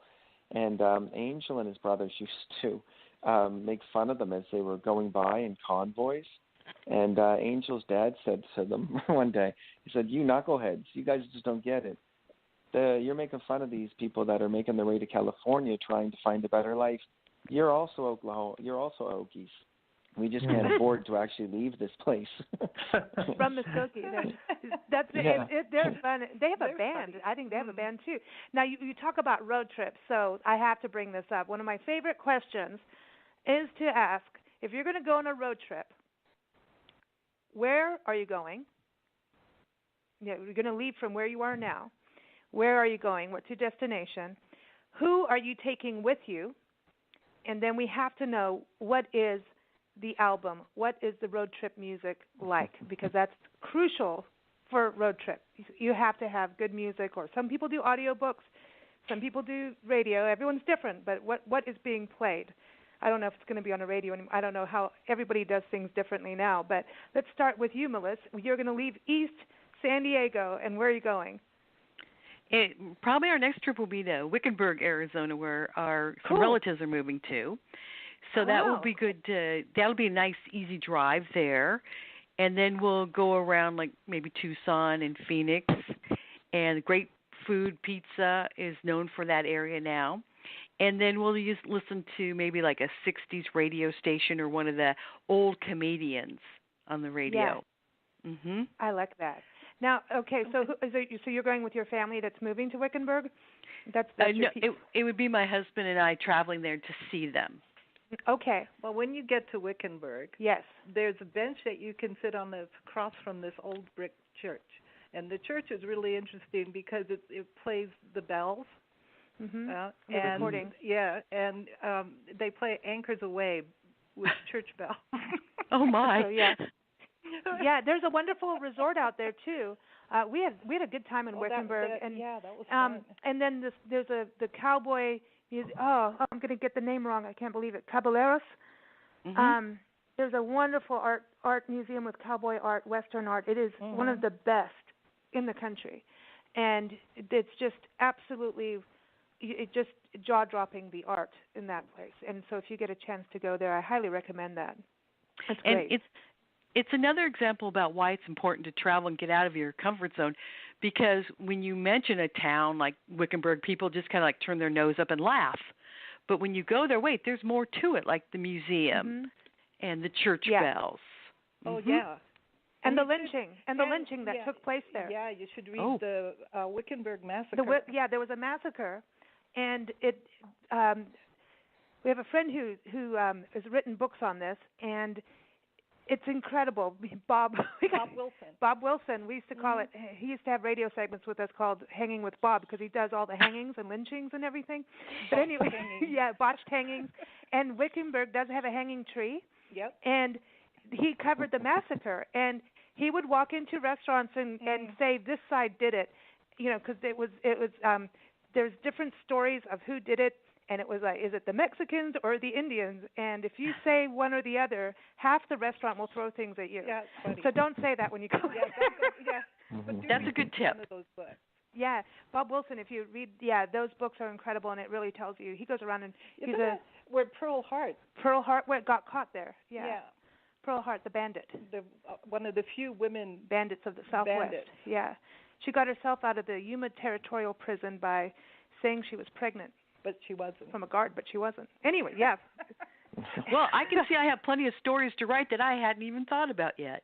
And Angel and his brothers used to make fun of them as they were going by in convoys. And Angel's dad said to them one day, he said, "You knuckleheads, you guys just don't get it. You're making fun of these people that are making their way to California trying to find a better life. You're also Oklahoma. You're also Okies. We just can't afford to actually leave this place." From Muskogee. That's they're fun. They have a band. I think they have a band too. Now you talk about road trips, so I have to bring this up. One of my favorite questions is to ask, if you're going to go on a road trip, where are you going? You're going to leave from where you are now. Where are you going? What's your destination? Who are you taking with you? And then we have to know, what is the album? What is the road trip music like? Because that's crucial for a road trip. You have to have good music, or some people do audiobooks, some people do radio. Everyone's different, but what is being played? I don't know if it's going to be on the radio anymore. I don't know how everybody does things differently now. But let's start with you, Melissa. You're going to leave East San Diego, and where are you going? Probably our next trip will be to Wickenburg, Arizona, where some relatives are moving to. So that will be good. That'll be a nice, easy drive there. And then we'll go around like maybe Tucson and Phoenix. And great food, pizza is known for that area now. And then we'll listen to maybe like a 60s radio station or one of the old comedians on the radio. Yeah. Mm-hmm. I like that. Now, okay, so you're going with your family that's moving to Wickenburg? That's no, it would be my husband and I traveling there to see them. Okay. Well, when you get to Wickenburg, yes, there's a bench that you can sit on that's across from this old brick church. And the church is really interesting because it plays the bells. Mm-hmm. And recording. Yeah, and they play Anchors Aweigh with church bells. Oh, my. So, yeah. Yeah, there's a wonderful resort out there too. We had a good time in Wickenburg, that was fun. And then there's the cowboy. I'm going to get the name wrong. I can't believe it. Caballeros. Mm-hmm. There's a wonderful art museum with cowboy art, Western art. It is one of the best in the country, and it's just absolutely just jaw-dropping, the art in that place. And so if you get a chance to go there, I highly recommend that. It's great. And it's another example about why it's important to travel and get out of your comfort zone, because when you mention a town like Wickenburg, people just kind of like turn their nose up and laugh. But when you go there, wait, there's more to it, like the museum and the church bells. Oh, yeah. And the lynching that took place there. Yeah, you should read the Wickenburg massacre. There was a massacre, and it. We have a friend who has written books on this, and it's incredible. Bob Wilson. Bob Wilson. We used to call it. He used to have radio segments with us called "Hanging with Bob" because he does all the hangings and lynchings and everything. But anyway, botched hangings. And Wickenburg does have a hanging tree. Yep. And he covered the massacre, and he would walk into restaurants and say, "This side did it," because it was. There's different stories of who did it. And it was like, is it the Mexicans or the Indians? And if you say one or the other, half the restaurant will throw things at you. Yeah, it's funny. So don't say that when you go. That's a good tip. One of those books. Yeah, Bob Wilson. If you read, those books are incredible, and it really tells you. He goes around and he's where Pearl Hart got caught there. Yeah. Pearl Hart, the bandit. One of the few women bandits of the Southwest. Bandit. Yeah, she got herself out of the Yuma Territorial Prison by saying she was pregnant. But she wasn't. From a guard, but she wasn't. Anyway, yeah. Well, I can see I have plenty of stories to write that I hadn't even thought about yet.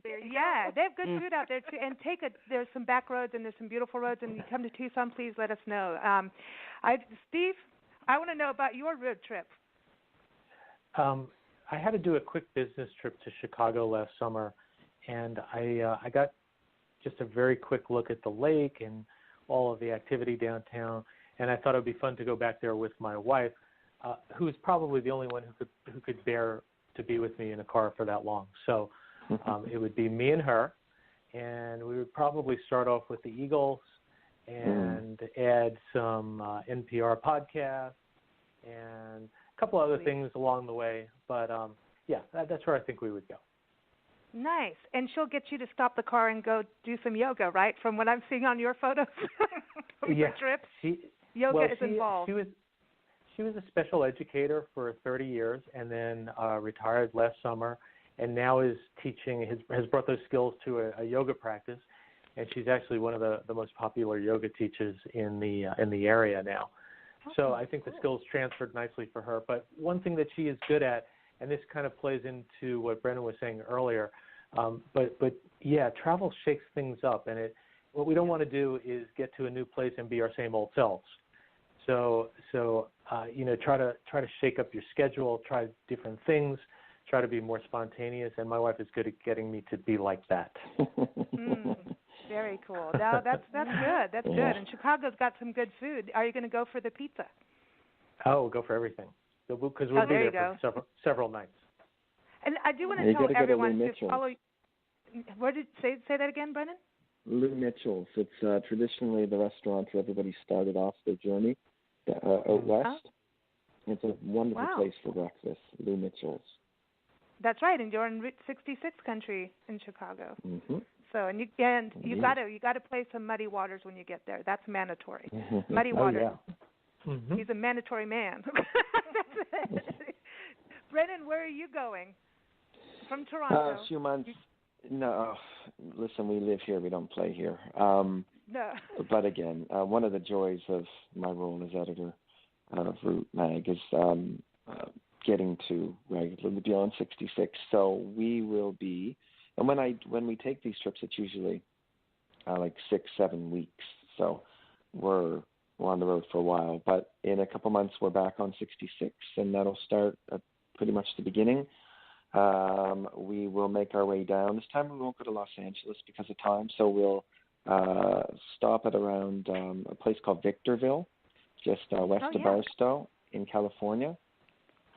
Yeah, they have good food out there too. And there's some back roads and there's some beautiful roads. And you come to Tucson, please let us know. Steve, I want to know about your road trip. I had to do a quick business trip to Chicago last summer, and I got just a very quick look at the lake and all of the activity downtown. And I thought it would be fun to go back there with my wife, who's probably the only one who could bear to be with me in a car for that long. So it would be me and her, and we would probably start off with the Eagles and add some NPR podcasts and a couple other things along the way. But, that's where I think we would go. Nice. And she'll get you to stop the car and go do some yoga, right, from what I'm seeing on your photos from your trip? Yoga is involved. She was a special educator for 30 years and then retired last summer, and now is teaching. Has brought those skills to a yoga practice, and she's actually one of the most popular yoga teachers in the area now. So I think the skills transferred nicely for her. But one thing that she is good at, and this kind of plays into what Brennen was saying earlier, travel shakes things up, and what we don't want to do is get to a new place and be our same old selves. So try to shake up your schedule, try different things, try to be more spontaneous. And my wife is good at getting me to be like that. Very cool. No, that's good. That's good. And Chicago's got some good food. Are you going to go for the pizza? Oh, we'll go for everything because we'll be there for several nights. And I do want to tell everyone to follow. What did say that again, Brennen? Lou Mitchell's. It's traditionally the restaurant where everybody started off their journey out west. It's a wonderful place for breakfast, Lou Mitchell's. That's right, and you're in Route 66 country in Chicago. So and you got to play some Muddy Waters when you get there. That's mandatory. Muddy Oh, Waters. yeah. Mm-hmm. He's a mandatory man. Brennen, where are you going? From Toronto. A few months. No, listen, we live here. We don't play here. No. But again, one of the joys of my role as editor of Root Mag is getting to regularly beyond 66. So we will be, and when we take these trips, it's usually like 6-7 weeks. So we're on the road for a while. But in a couple months, we're back on 66, and that'll start at pretty much the beginning. We will make our way down. This time we won't go to Los Angeles because of time, so we'll stop at around a place called Victorville, just west of Barstow in California.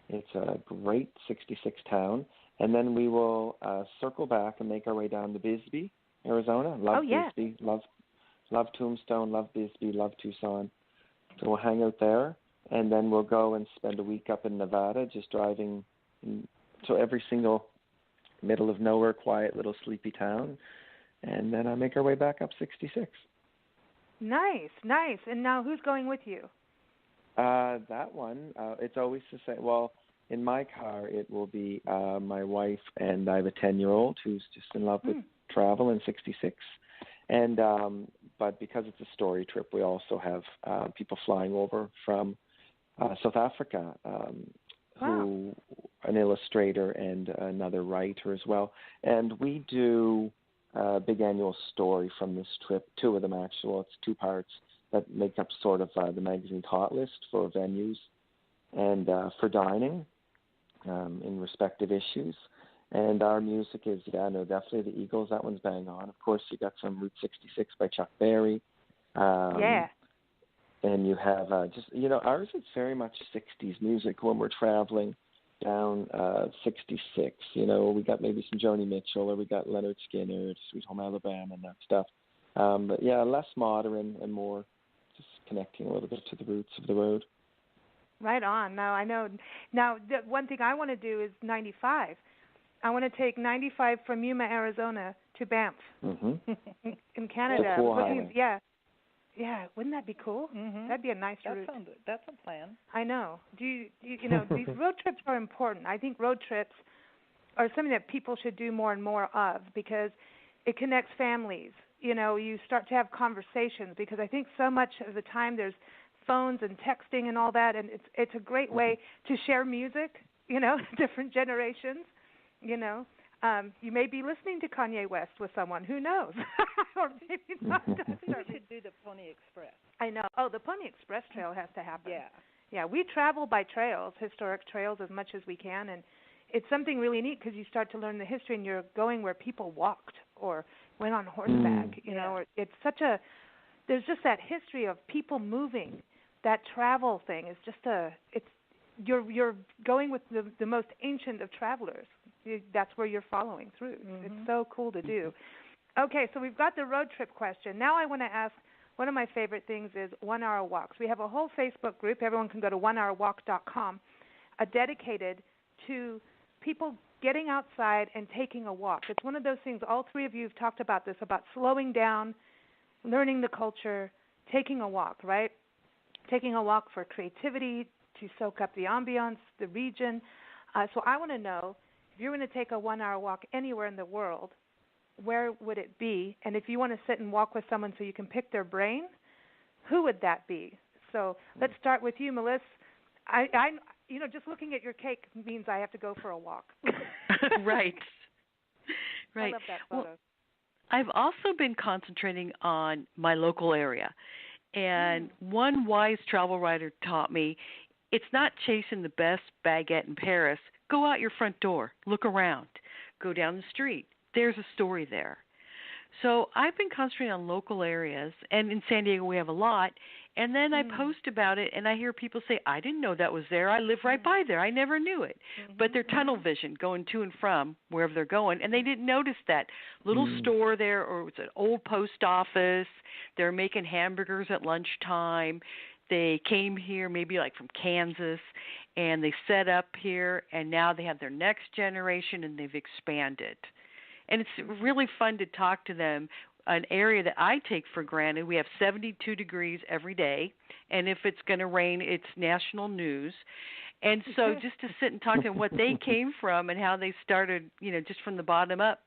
It's a great 66 town. And then we will circle back and make our way down to Bisbee, Arizona. Love Bisbee, love Tombstone, love Bisbee, love Tucson. So we'll hang out there, and then we'll go and spend a week up in Nevada, just driving to every single middle of nowhere, quiet little sleepy town, and then I make our way back up 66. Nice. And now who's going with you? That one, it's always the same. Well, in my car, it will be my wife, and I have a 10-year-old who's just in love with travel in 66. And but because it's a story trip, we also have people flying over from South Africa, who an illustrator and another writer as well. And we do a big annual story from this trip, 2 of them actually. It's 2 parts that make up sort of the magazine's hot list for venues and for dining in respective issues. And our music is, definitely the Eagles. That one's bang on. Of course, you got some Route 66 by Chuck Berry. And you have ours is very much 60s music when we're traveling down 66. We got maybe some Joni Mitchell, or we got Leonard Skinner, Sweet Home Alabama, and that stuff. But yeah, less modern and more just connecting a little bit to the roots of the road. Right on. Now, I know. Now, the one thing I want to do is 95. I want to take 95 from Yuma, Arizona to Banff in Canada. Cool. Yeah, wouldn't that be cool? Mm-hmm. That'd be a nice route. That's a plan. I know. You know, these road trips are important. I think road trips are something that people should do more and more of, because it connects families. You start to have conversations, because I think so much of the time there's phones and texting and all that, and it's a great way to share music, different generations. You may be listening to Kanye West with someone, who knows? Or maybe not. We should do the Pony Express. I know. Oh, the Pony Express trail has to happen. Yeah, we travel by trails, historic trails, as much as we can, and it's something really neat, because you start to learn the history, and you're going where people walked or went on horseback. Or it's there's just that history of people moving. That travel thing is just you're going with the most ancient of travelers. That's where you're following through. It's so cool to do. Okay, so we've got the road trip question. Now I want to ask, one of my favorite things is 1 hour walks. We have a whole Facebook group. Everyone can go to onehourwalk.com, dedicated to people getting outside and taking a walk. It's one of those things, all 3 of you have talked about this, about slowing down, learning the culture, taking a walk, right? Taking a walk for creativity, to soak up the ambiance, the region. So I want to know, if you're going to take a 1 hour walk anywhere in the world, where would it be? And if you want to sit and walk with someone so you can pick their brain, who would that be? So let's start with you, Melissa. I just looking at your cake means I have to go for a walk. Right. I love that photo. Well, I've also been concentrating on my local area. And one wise travel writer taught me, it's not chasing the best baguette in Paris. Go out your front door. Look around. Go down the street. There's a story there. So I've been concentrating on local areas, and in San Diego we have a lot, and then I post about it, and I hear people say, I didn't know that was there. I live right by there. I never knew it. But they're tunnel vision, going to and from wherever they're going, and they didn't notice that little store there, or it's an old post office. They're making hamburgers at lunchtime. They came here maybe like from Kansas, and they set up here, and now they have their next generation, and they've expanded. And it's really fun to talk to them. An area that I take for granted, we have 72 degrees every day, and if it's going to rain, it's national news. And so just to sit and talk to them what they came from and how they started, just from the bottom up.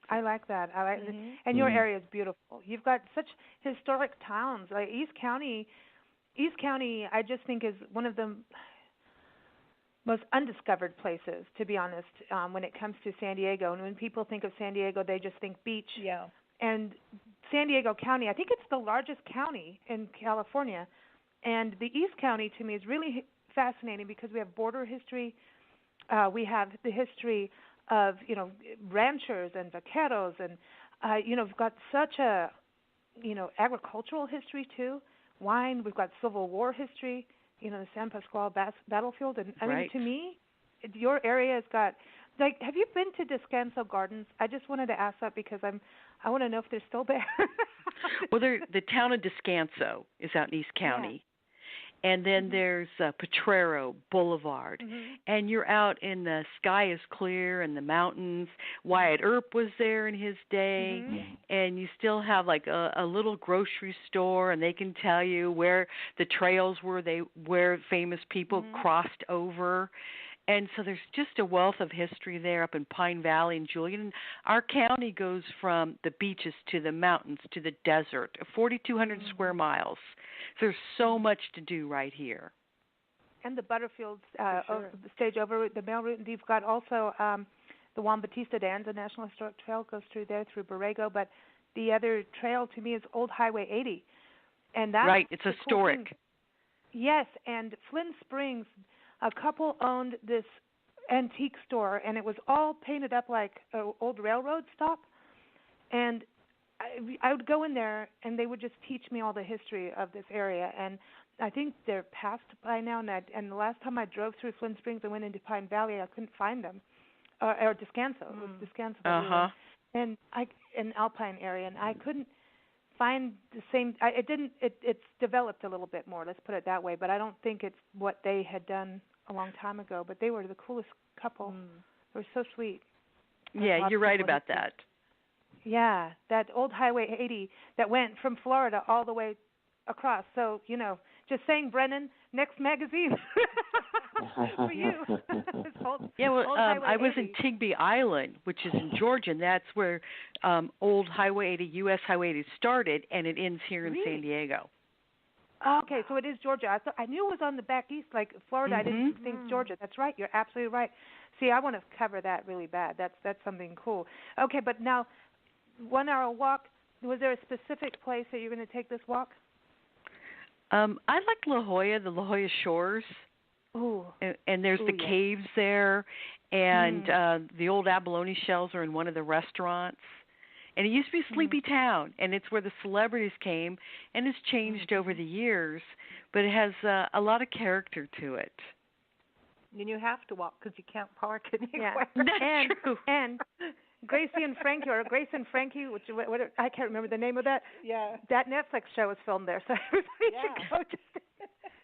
I like that. And your area is beautiful. You've got such historic towns. Like East County, I just think is one of the most undiscovered places, to be honest, when it comes to San Diego. And when people think of San Diego, they just think beach. Yeah. And San Diego County, I think it's the largest county in California. And the East County, to me, is really fascinating because we have border history. We have the history of, ranchers and vaqueros. And, we've got such a, agricultural history, too. Wine. We've got Civil War history. The San Pasqual battlefield. And I mean, to me, your area has got, have you been to Descanso Gardens? I just wanted to ask that because I want to know if they're still there. Well, the town of Descanso is out in East County. Yeah. And then there's Potrero Boulevard. And you're out in the sky is clear and the mountains. Wyatt Earp was there in his day. And you still have like a little grocery store, and they can tell you where the trails were, where famous people crossed over. And so there's just a wealth of history there up in Pine Valley and Julian. And our county goes from the beaches to the mountains to the desert, 4,200 square miles. So there's so much to do right here. And the Butterfields the stage over the mail route. And you've got also the Juan Bautista Dam, the National Historic Trail goes through there through Borrego. But the other trail to me is Old Highway 80. And that's right, it's historic. Cool. Yes, and Flynn Springs, a couple owned this antique store, and it was all painted up like an old railroad stop. And I would go in there, and they would just teach me all the history of this area. And I think they're past by now. And the last time I drove through Flynn Springs, I went into Pine Valley. I couldn't find them, or Descanso. It was Descanso. And in Alpine area, and I couldn't find the same. It's developed a little bit more. Let's put it that way. But I don't think it's what they had done a long time ago. But they were the coolest couple. They were so sweet. Yeah, you're right about that. Yeah, that old Highway 80 that went from Florida all the way across. So, just saying, Brennen, next magazine for you. I was in Tigby Island, which is in Georgia, and that's where old Highway 80, U.S. Highway 80 started, and it ends here in San Diego. Okay, so it is Georgia. I knew it was on the back east, like Florida. I didn't think Georgia. That's right. You're absolutely right. See, I want to cover that really bad. That's something cool. Okay, but now, 1 hour walk. Was there a specific place that you're going to take this walk? I like La Jolla, the La Jolla Shores. Ooh. And there's the caves there, and the old abalone shells are in one of the restaurants. And it used to be Sleepy Town, and it's where the celebrities came, and it's changed over the years, but it has a lot of character to it. And you have to walk because you can't park anywhere. Yeah. That's true. And Gracie and Frankie, which I can't remember the name of that. Yeah. That Netflix show was filmed there, so everybody should go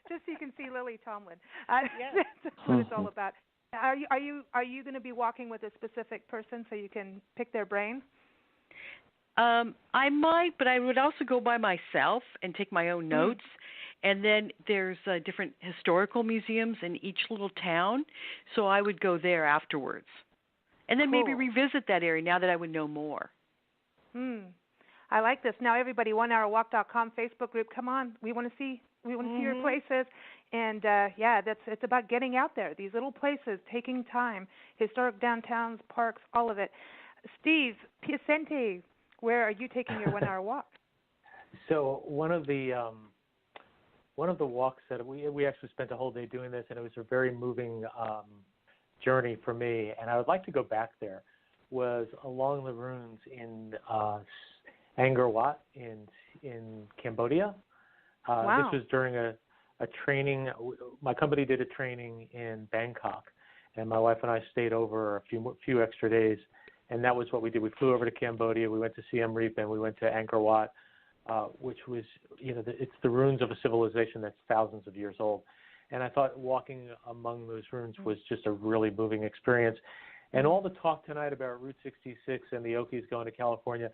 just so you can see Lily Tomlin. That's what it's all about. Are you going to be walking with a specific person so you can pick their brain? I might, but I would also go by myself and take my own notes. And then there's different historical museums in each little town, so I would go there afterwards. And then maybe revisit that area now that I would know more. I like this. Now, everybody, onehourwalk.com Facebook group. Come on, we want to see your places. And it's about getting out there. These little places, taking time, historic downtowns, parks, all of it. Steve Piacente, where are you taking your 1 hour walk? So one of the walks that we actually spent a whole day doing this, and it was a very moving journey for me, and I would like to go back there, was along the ruins in Angkor Wat in Cambodia. Wow. This was during a training. My company did a training in Bangkok, and my wife and I stayed over a few extra days, and that was what we did. We flew over to Cambodia. We went to Siem Reap, and we went to Angkor Wat, which was, it's the ruins of a civilization that's thousands of years old. And I thought walking among those ruins was just a really moving experience. And all the talk tonight about Route 66 and the Okies going to California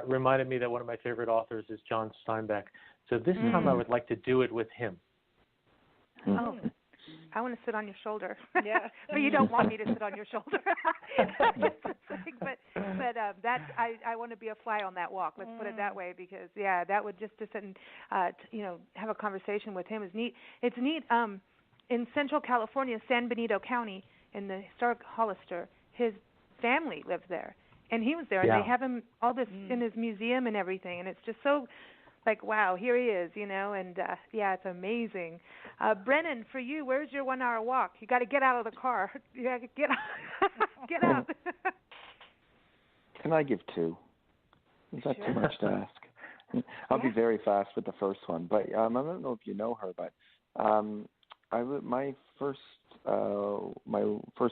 reminded me that one of my favorite authors is John Steinbeck. So this time I would like to do it with him. Oh, I want to sit on your shoulder. Yeah. But you don't want me to sit on your shoulder. but that I want to be a fly on that walk. Let's put it that way, because that would just to sit and have a conversation with him is neat. It's neat. In Central California, San Benito County, in the historic Hollister, his family lives there, and he was there, and they have him all this in his museum and everything, and it's just so. Like, wow, here he is, and it's amazing. Brennen, for you, where's your 1 hour walk? You got to get out of the car. You got to get out. Can I give 2? Is that too much to ask? I'll be very fast with the first one, but I don't know if you know her, but my first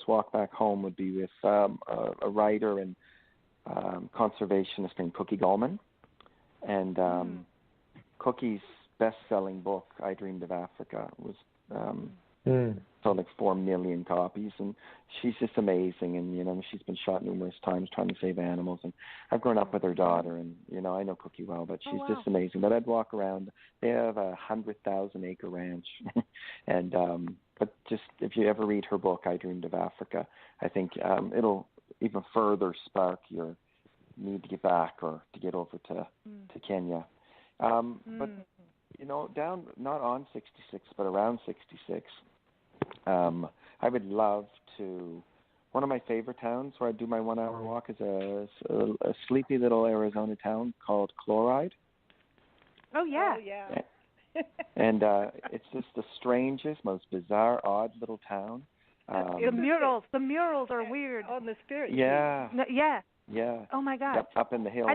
walk back home would be with a writer and conservationist named Cookie Gallman, and Cookie's best-selling book, I Dreamed of Africa, was sold like 4 million copies, and she's just amazing. And she's been shot numerous times trying to save animals. And I've grown up with her daughter, and I know Cookie well, but she's just amazing. But I'd walk around. They have a 100,000-acre ranch, and but just if you ever read her book, I Dreamed of Africa, I think it'll even further spark your need to get back or to get over to Kenya. But down not on 66, but around 66, I would love to. One of my favorite towns where I do my 1 hour walk is a sleepy little Arizona town called Chloride. Oh yeah. And it's just the strangest, most bizarre, odd little town. The murals are weird. On the Spirit. Yeah. Yeah. Oh my God. Yep, up in the hills.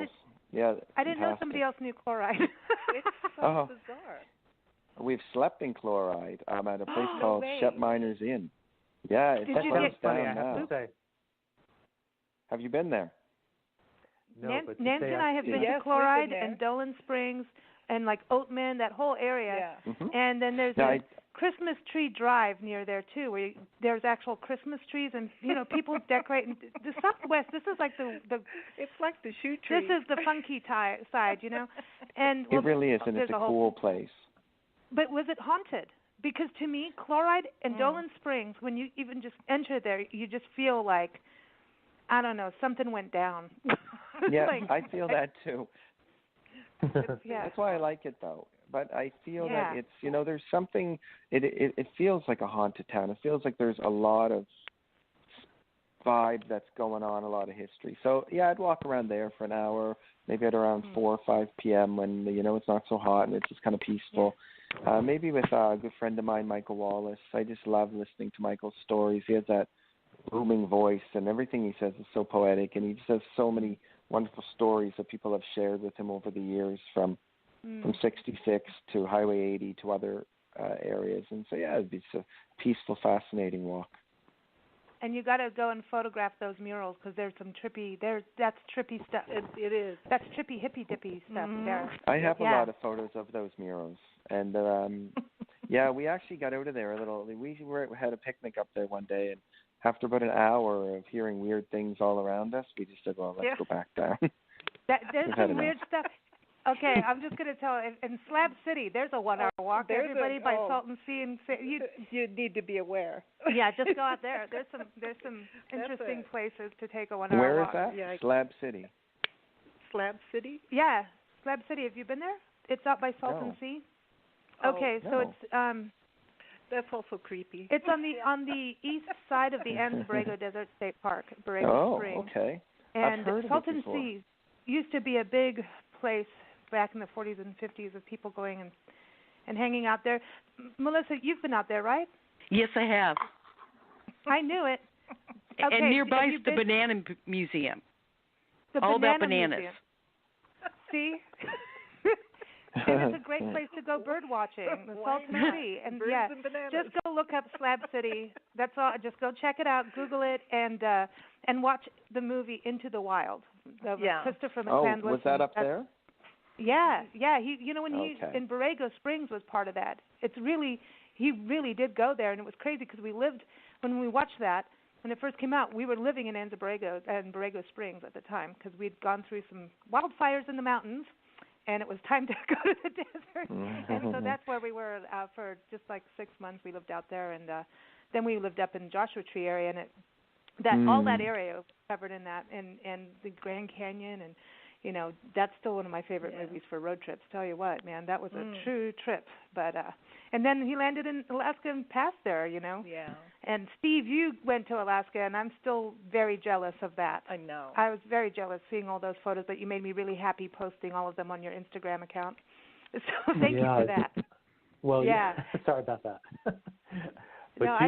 I didn't know somebody else knew Chloride. It's so bizarre. We've slept in Chloride at a place called Shep Miners Inn. Yeah, it's closed down now. Have you been there? No, Nancy and I have been to Chloride and Dolan Springs and like Oatman, that whole area. Yeah. And then there's a Christmas tree drive near there too, where there's actual Christmas trees and people decorating. The Southwest, this is like the it's like the shoe tree. This is the funky side, and it really is, and it's a cool place. But was it haunted? Because to me, Chloride and Dolan Springs, when you even just enter there, you just feel like, I don't know, something went down. Yeah, I feel that too. That's why I like it though. But I feel that it's, there's something, it feels like a haunted town. It feels like there's a lot of vibe that's going on, a lot of history. So, I'd walk around there for an hour, maybe at around 4 or 5 p.m. when, it's not so hot and it's just kind of peaceful. Maybe with a good friend of mine, Michael Wallace. I just love listening to Michael's stories. He has that booming voice, and everything he says is so poetic, and he just has so many wonderful stories that people have shared with him over the years from 66 to Highway 80 to other areas. And so, it'd be a peaceful, fascinating walk. And you got to go and photograph those murals because there's some trippy. That's trippy stuff. It is. That's trippy, hippy dippy stuff there. I have a lot of photos of those murals, and we actually got out of there a little. We had a picnic up there one day, and after about an hour of hearing weird things all around us, we just said, "Well, let's go back down." There's some weird stuff. Okay, I'm just going to tell. In Slab City, there's a 1 hour walk. Everybody by Salton Sea, and you need to be aware. Yeah, just go out there. There's some interesting places to take a 1 hour walk. Where is that? Yeah, Slab City. Slab City? Yeah, Slab City. Have you been there? It's out by Salton Sea. Okay, so it's that's also creepy. It's on the east side of the Anza Borrego Desert State Park, Borrego Springs. Oh, okay. And I've heard Salton of it before. Sea used to be a big place back in the 40s and 50s of people going and hanging out there. Melissa, you've been out there, right? Yes, I have. I knew it. Okay, and nearby is the Banana Museum. All about bananas. Museum. See? And it's a great place to go bird watching, the Salton Sea. And Birds and bananas. Just go look up Slab City. That's all. Just go check it out, Google it, and watch the movie Into the Wild. Christopher McCandless. Oh, was that up there? Yeah. He, when he in Borrego Springs was part of that. He really did go there, and it was crazy because when we watched that, when it first came out, we were living in Borrego Springs at the time because we'd gone through some wildfires in the mountains, and it was time to go to the desert. And so that's where we were for just like 6 months. We lived out there, and then we lived up in Joshua Tree area, and all that area was covered in that, and the Grand Canyon, and that's still one of my favorite movies for road trips. Tell you what, man, that was a true trip. But and then he landed in Alaska and passed there, Yeah. And Steve, you went to Alaska, and I'm still very jealous of that. I know. I was very jealous seeing all those photos, but you made me really happy posting all of them on your Instagram account. So thank you for that. Well, sorry about that. But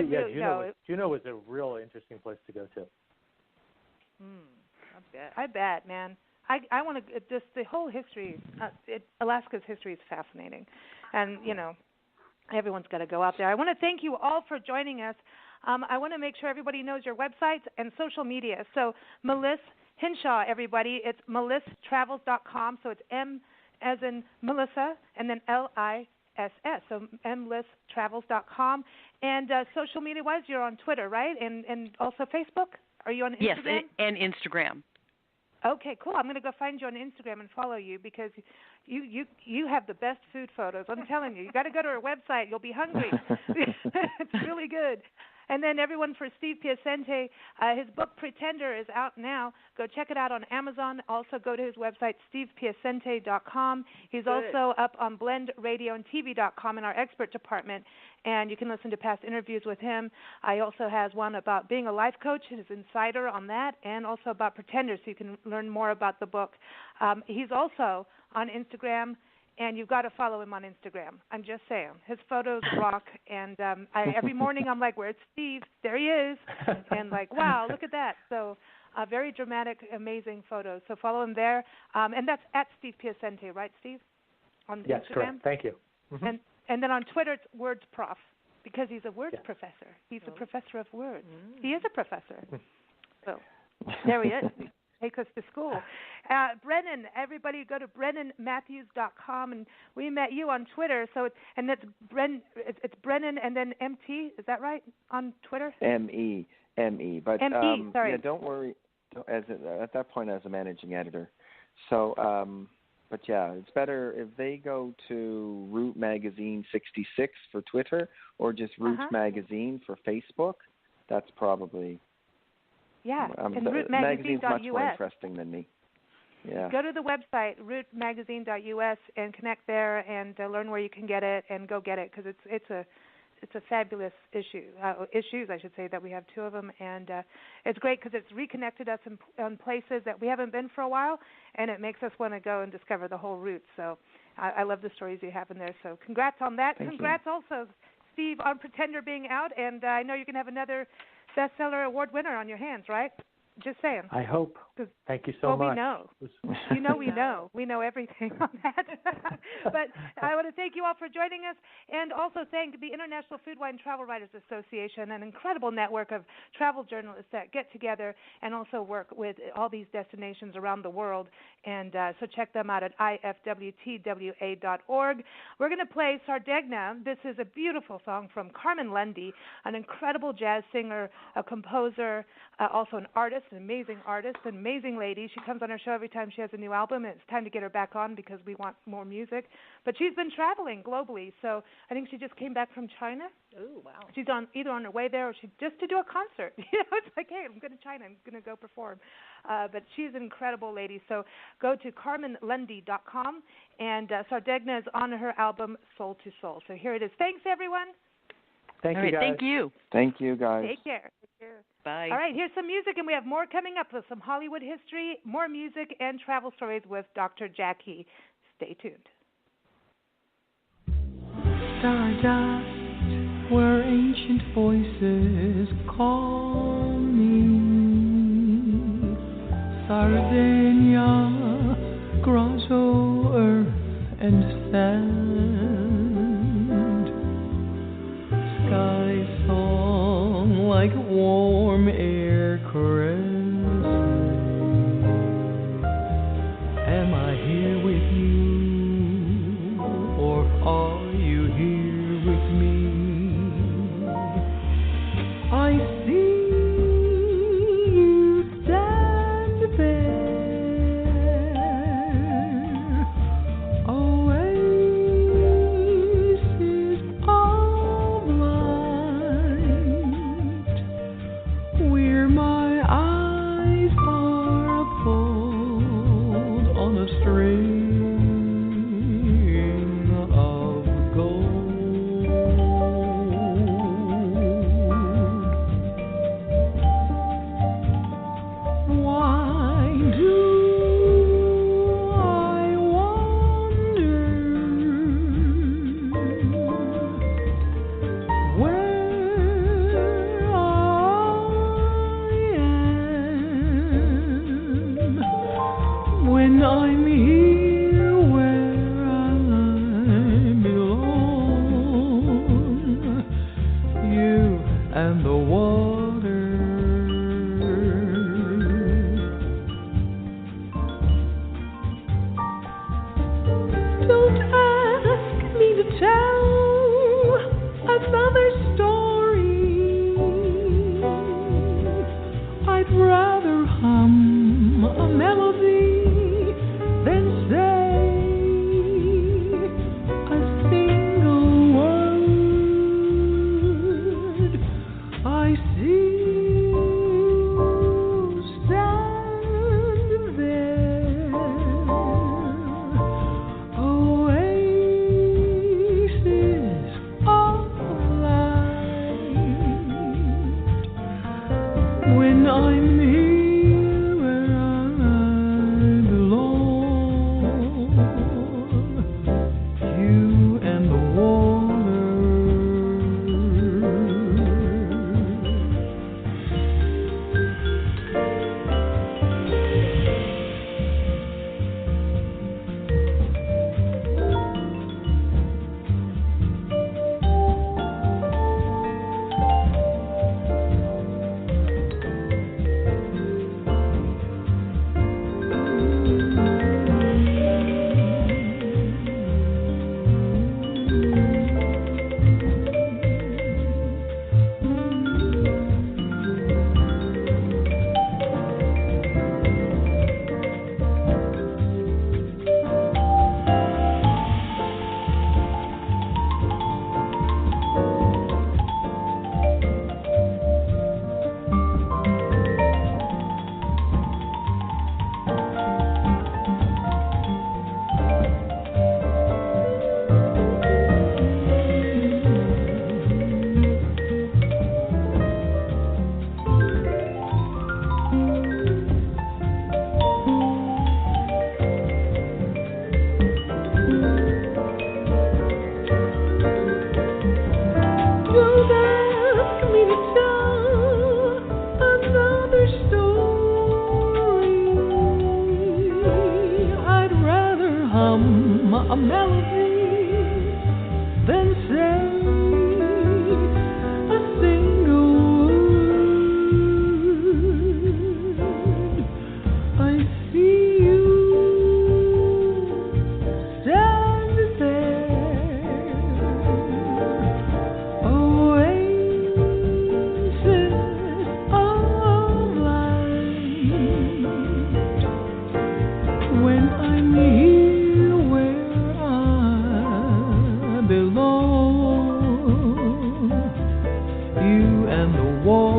Juneau was a real interesting place to go to. I I bet, man. I want to just the whole history. Alaska's history is fascinating, and everyone's got to go out there. I want to thank you all for joining us. I want to make sure everybody knows your websites and social media. So Melissa Hinshaw, everybody, it's melissatravels.com. So it's M as in Melissa and then LISS. So melissatravels.com. And social media-wise, you're on Twitter, right? And also Facebook. Are you on Instagram? Yes, and Instagram. Okay, cool. I'm going to go find you on Instagram and follow you because you have the best food photos. I'm telling you. You got to go to our website. You'll be hungry. It's really good. And then everyone, for Steve Piacente, his book Pretender is out now. Go check it out on Amazon. Also go to his website, stevepiacente.com. He's also up on blendradioandtv.com in our expert department, and you can listen to past interviews with him. He also has one about being a life coach, his insider on that, and also about Pretender, so you can learn more about the book. He's also on Instagram, and you've got to follow him on Instagram. I'm just saying. His photos rock, and every morning I'm like, where's Steve? There he is. And like, wow, look at that. So very dramatic, amazing photos. So follow him there. And that's at Steve Piacente, right, Steve? On Instagram? Yes, correct. Thank you. Mm-hmm. And then on Twitter, it's Words Prof, because he's a words professor. He's a professor of words. He is a professor. So there he is. Take us to school. Brennen, everybody go to brennenmatthews.com, and we met you on Twitter. So it's it's Brennen and then MT. Is that right on Twitter? ME. But ME. Sorry. Yeah, don't worry. At that point, as a managing editor. So, but yeah, it's better if they go to Root Magazine 66 for Twitter or just Root Magazine for Facebook. That's probably. Yeah, and rootmagazine.us. Magazine's much more interesting than me. Yeah. Go to the website, rootmagazine.us, and connect there and learn where you can get it and go get it because it's a fabulous issues, I should say, that we have two of them. And it's great because it's reconnected us in places that we haven't been for a while, and it makes us want to go and discover the whole route. So I love the stories you have in there. So congrats on that. Congrats also, Steve, on Pretender being out. And I know you can have another bestseller award winner on your hands, right? Just saying. I hope. Thank you so much. Well, we know. We know. We know everything on that. But I want to thank you all for joining us, and also thank the International Food, Wine, and Travel Writers Association, an incredible network of travel journalists that get together and also work with all these destinations around the world. And so check them out at ifwtwa.org. We're going to play Sardegna. This is a beautiful song from Carmen Lundy, an incredible jazz singer, a composer, also an artist, an amazing artist, an amazing lady. She comes on our show every time she has a new album, and it's time to get her back on because we want more music. But she's been traveling globally, so I think she just came back from China. Oh, wow. She's either on her way there or just to do a concert. It's like, hey, I'm going to China. I'm going to go perform. But she's an incredible lady. So go to carmenlundy.com, and Sardegna is on her album Soul to Soul. So here it is. Thanks, everyone. Thank you, guys. Thank you. Thank you, guys. Take care. Bye. All right, here's some music, and we have more coming up with some Hollywood history, more music, and travel stories with Dr. Jackie. Stay tuned. Stardust, where ancient voices call me. Sardinia, grotto, earth, and sand. Sky song like warm air caressing. Am I here with you, or are you here with me? I see hum a melody, then say a single word. I see you stand there, oasis of light. When I'm here where I belong, you and the water.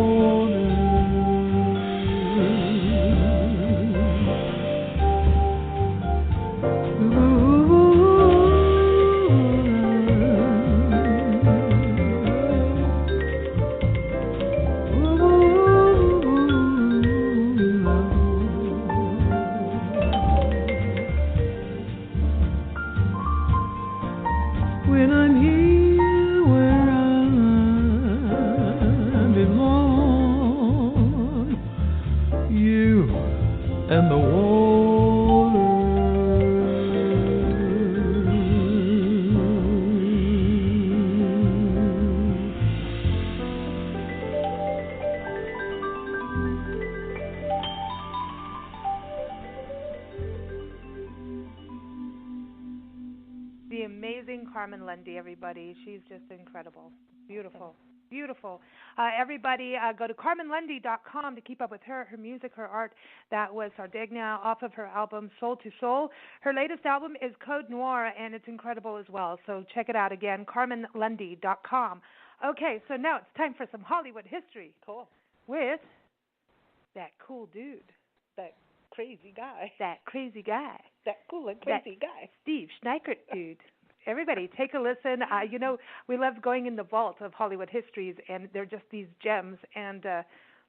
When I'm here where I belong, you and the The amazing Carmen Lundy, everybody. She's just incredible. Beautiful. Beautiful. Everybody, go to CarmenLundy.com to keep up with her music, her art. That was Sardegna off of her album Soul to Soul. Her latest album is Code Noir, and it's incredible as well. So check it out again, CarmenLundy.com. Okay, so now it's time for some Hollywood history. Cool. With that cool dude. That crazy guy. That crazy guy. That cool and crazy guy. Steve Schneickert dude. Everybody, take a listen. You know, we love going in the vault of Hollywood histories, and they're just these gems. And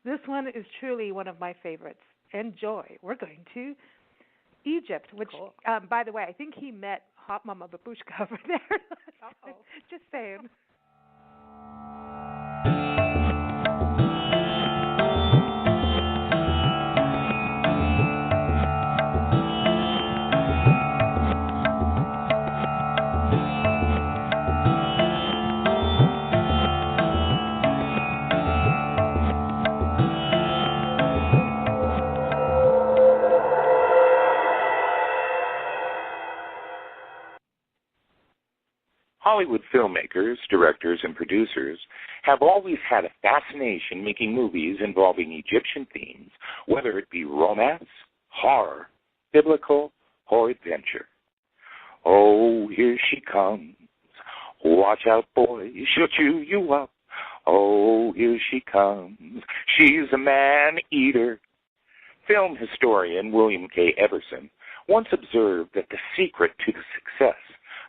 this one is truly one of my favorites. Enjoy. We're going to Egypt, which, cool. By the way, I think he met Hot Mama Babushka over there. Just saying. Hollywood filmmakers, directors, and producers have always had a fascination making movies involving Egyptian themes, whether it be romance, horror, biblical, or adventure. Oh, here she comes. Watch out, boy, she'll chew you up. Oh, here she comes. She's a man-eater. Film historian William K. Everson once observed that the secret to the success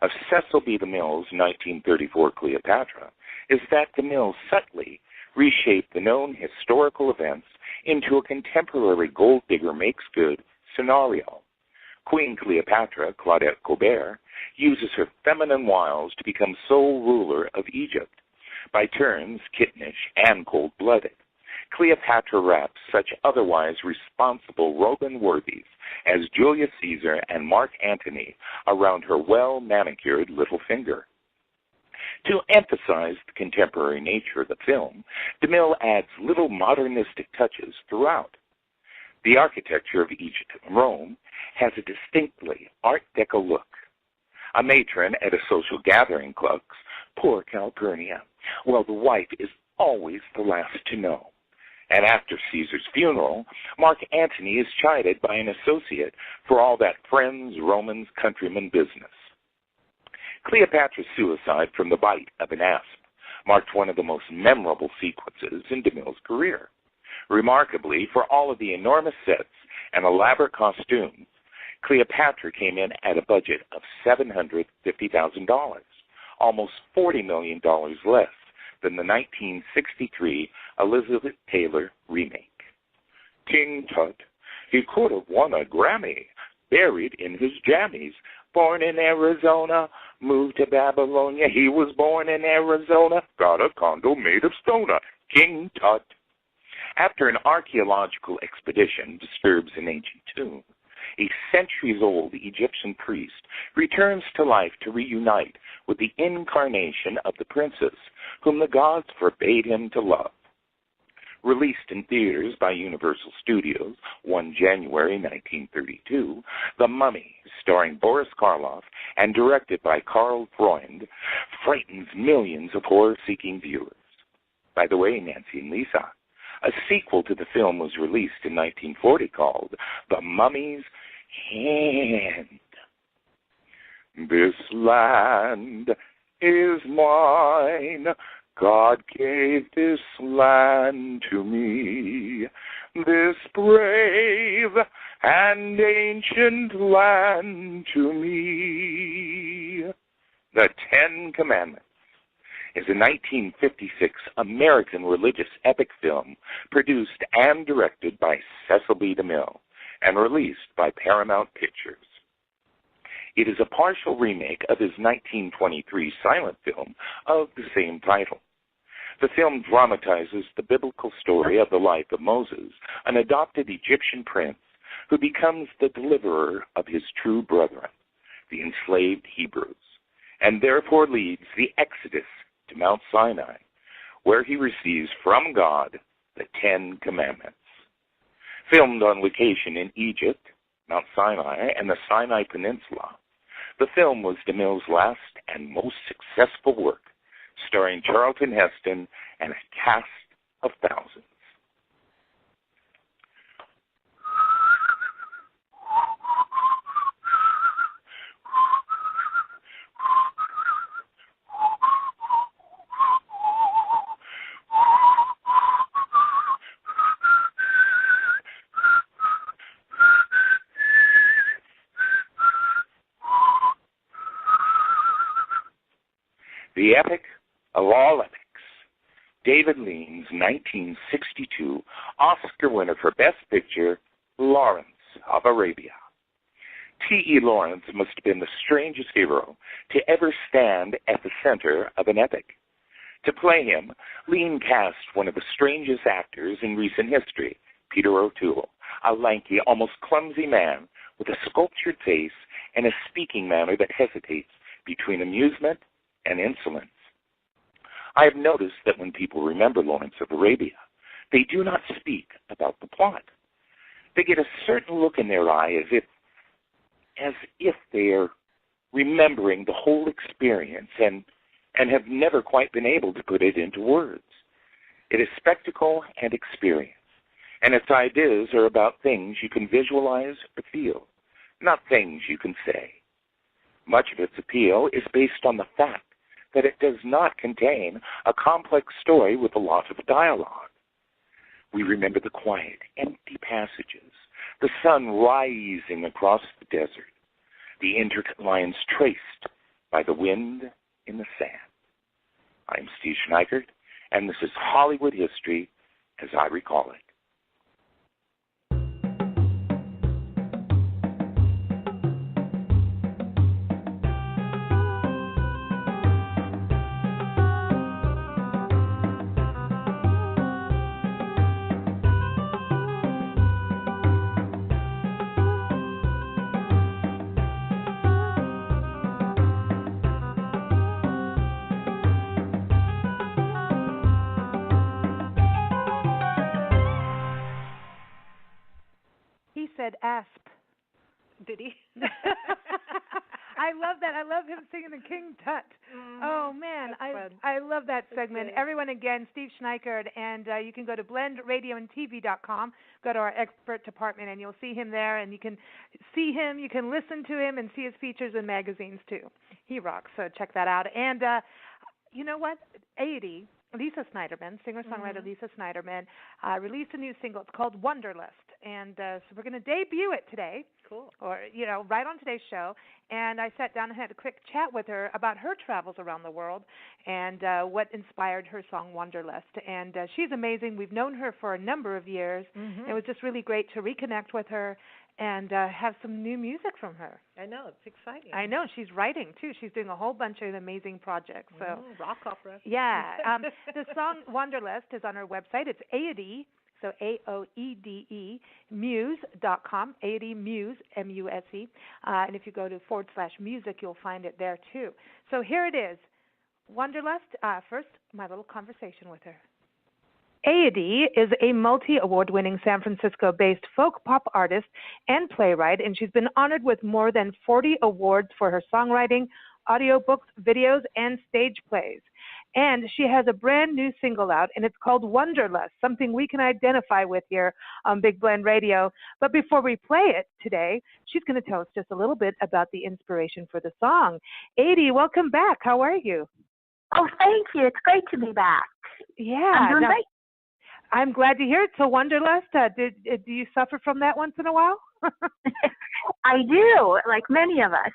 of Cecil B. DeMille's 1934 Cleopatra is that DeMille subtly reshaped the known historical events into a contemporary gold digger makes good scenario. Queen Cleopatra, Claudette Colbert, uses her feminine wiles to become sole ruler of Egypt, by turns kittenish and cold-blooded. Cleopatra wraps such otherwise responsible Roman worthies as Julius Caesar and Mark Antony around her well-manicured little finger. To emphasize the contemporary nature of the film, DeMille adds little modernistic touches throughout. The architecture of Egypt and Rome has a distinctly Art Deco look. A matron at a social gathering clucks, "Poor Calpurnia," while the wife is always the last to know. And after Caesar's funeral, Mark Antony is chided by an associate for all that friends, Romans, countrymen business. Cleopatra's suicide from the bite of an asp marked one of the most memorable sequences in DeMille's career. Remarkably, for all of the enormous sets and elaborate costumes, Cleopatra came in at a budget of $750,000, almost $40 million less than the 1963 Elizabeth Taylor remake. King Tut, he could have won a Grammy, buried in his jammies. Born in Arizona, moved to Babylonia. He was born in Arizona, got a condo made of stona. King Tut. After an archaeological expedition disturbs an ancient tomb, a centuries-old Egyptian priest returns to life to reunite with the incarnation of the princess whom the gods forbade him to love. Released in theaters by Universal Studios 1 January 1932, The Mummy, starring Boris Karloff and directed by Karl Freund, frightens millions of horror-seeking viewers. By the way, Nancy and Lisa, a sequel to the film was released in 1940 called The Mummy's Hand. This land is mine. God gave this land to me, this brave and ancient land to me. The Ten Commandments is a 1956 American religious epic film produced and directed by Cecil B. DeMille and released by Paramount Pictures. It is a partial remake of his 1923 silent film of the same title. The film dramatizes the biblical story of the life of Moses, an adopted Egyptian prince who becomes the deliverer of his true brethren, the enslaved Hebrews, and therefore leads the Exodus to Mount Sinai, where he receives from God the Ten Commandments. Filmed on location in Egypt, Mount Sinai, and the Sinai Peninsula, the film was DeMille's last and most successful work, starring Charlton Heston and a cast of thousands. The epic of all epics, David Lean's 1962 Oscar winner for Best Picture, Lawrence of Arabia. T.E. Lawrence must have been the strangest hero to ever stand at the center of an epic. To play him, Lean cast one of the strangest actors in recent history, Peter O'Toole, a lanky, almost clumsy man with a sculptured face and a speaking manner that hesitates between amusement and insolence. I have noticed that when people remember Lawrence of Arabia, they do not speak about the plot. They get a certain look in their eye as if they are remembering the whole experience and have never quite been able to put it into words. It is spectacle and experience, and its ideas are about things you can visualize or feel, not things you can say. Much of its appeal is based on the fact that it does not contain a complex story with a lot of dialogue. We remember the quiet, empty passages, the sun rising across the desert, the intricate lines traced by the wind in the sand. I'm Steve Schneickert, and this is Hollywood History as I recall it. Asp. Did he? I love that. I love him singing the King Tut. Mm-hmm. Oh, man. I love that segment. Everyone, again, Steve Schneickert, and you can go to blendradioandtv.com, go to our expert department, and you'll see him there, and you can see him, you can listen to him, and see his features in magazines, too. He rocks, so check that out. And you know what? Eubany, Lisa Snyderman, singer-songwriter Lisa Snyderman, released a new single. It's called Wanderlust. And so we're going to debut it today. Cool. Or, right on today's show. And I sat down and had a quick chat with her about her travels around the world and what inspired her song Wanderlust. And she's amazing. We've known her for a number of years. Mm-hmm. It was just really great to reconnect with her and have some new music from her. I know. It's exciting. I know. She's writing, too. She's doing a whole bunch of amazing projects. So rock opera. Yeah. The song Wanderlust is on her website. It's Eubany, So AOEDE, muse.com, AODMuse, MUSE. And if you go to /music, you'll find it there too. So here it is. Wanderlust, first, my little conversation with her. Eubany is a multi-award-winning San Francisco-based folk pop artist and playwright, and she's been honored with more than 40 awards for her songwriting, audiobooks, videos, and stage plays. And she has a brand new single out, and it's called Wanderlust, something we can identify with here on Big Blend Radio. But before we play it today, she's going to tell us just a little bit about the inspiration for the song. Eubany, welcome back. How are you? Oh, thank you. It's great to be back. Yeah. I'm doing great. I'm glad to hear it. So Wanderlust, do you suffer from that once in a while? I do, like many of us.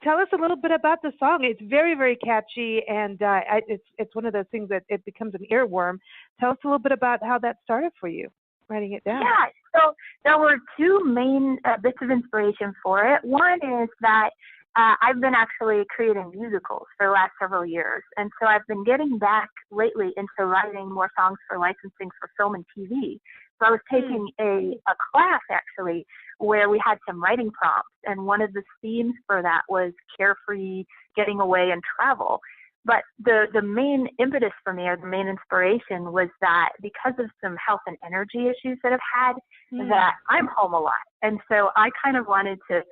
Tell us a little bit about the song. It's very, very catchy, and it's one of those things that it becomes an earworm. Tell us a little bit about how that started for you, writing it down. Yeah, so there were two main bits of inspiration for it. One is that I've been actually creating musicals for the last several years, and so I've been getting back lately into writing more songs for licensing for film and TV. So I was taking a class, actually, where we had some writing prompts, and one of the themes for that was carefree, getting away, and travel. But the main impetus for me, or the main inspiration, was that because of some health and energy issues that I've had, that I'm home a lot. And so I kind of wanted to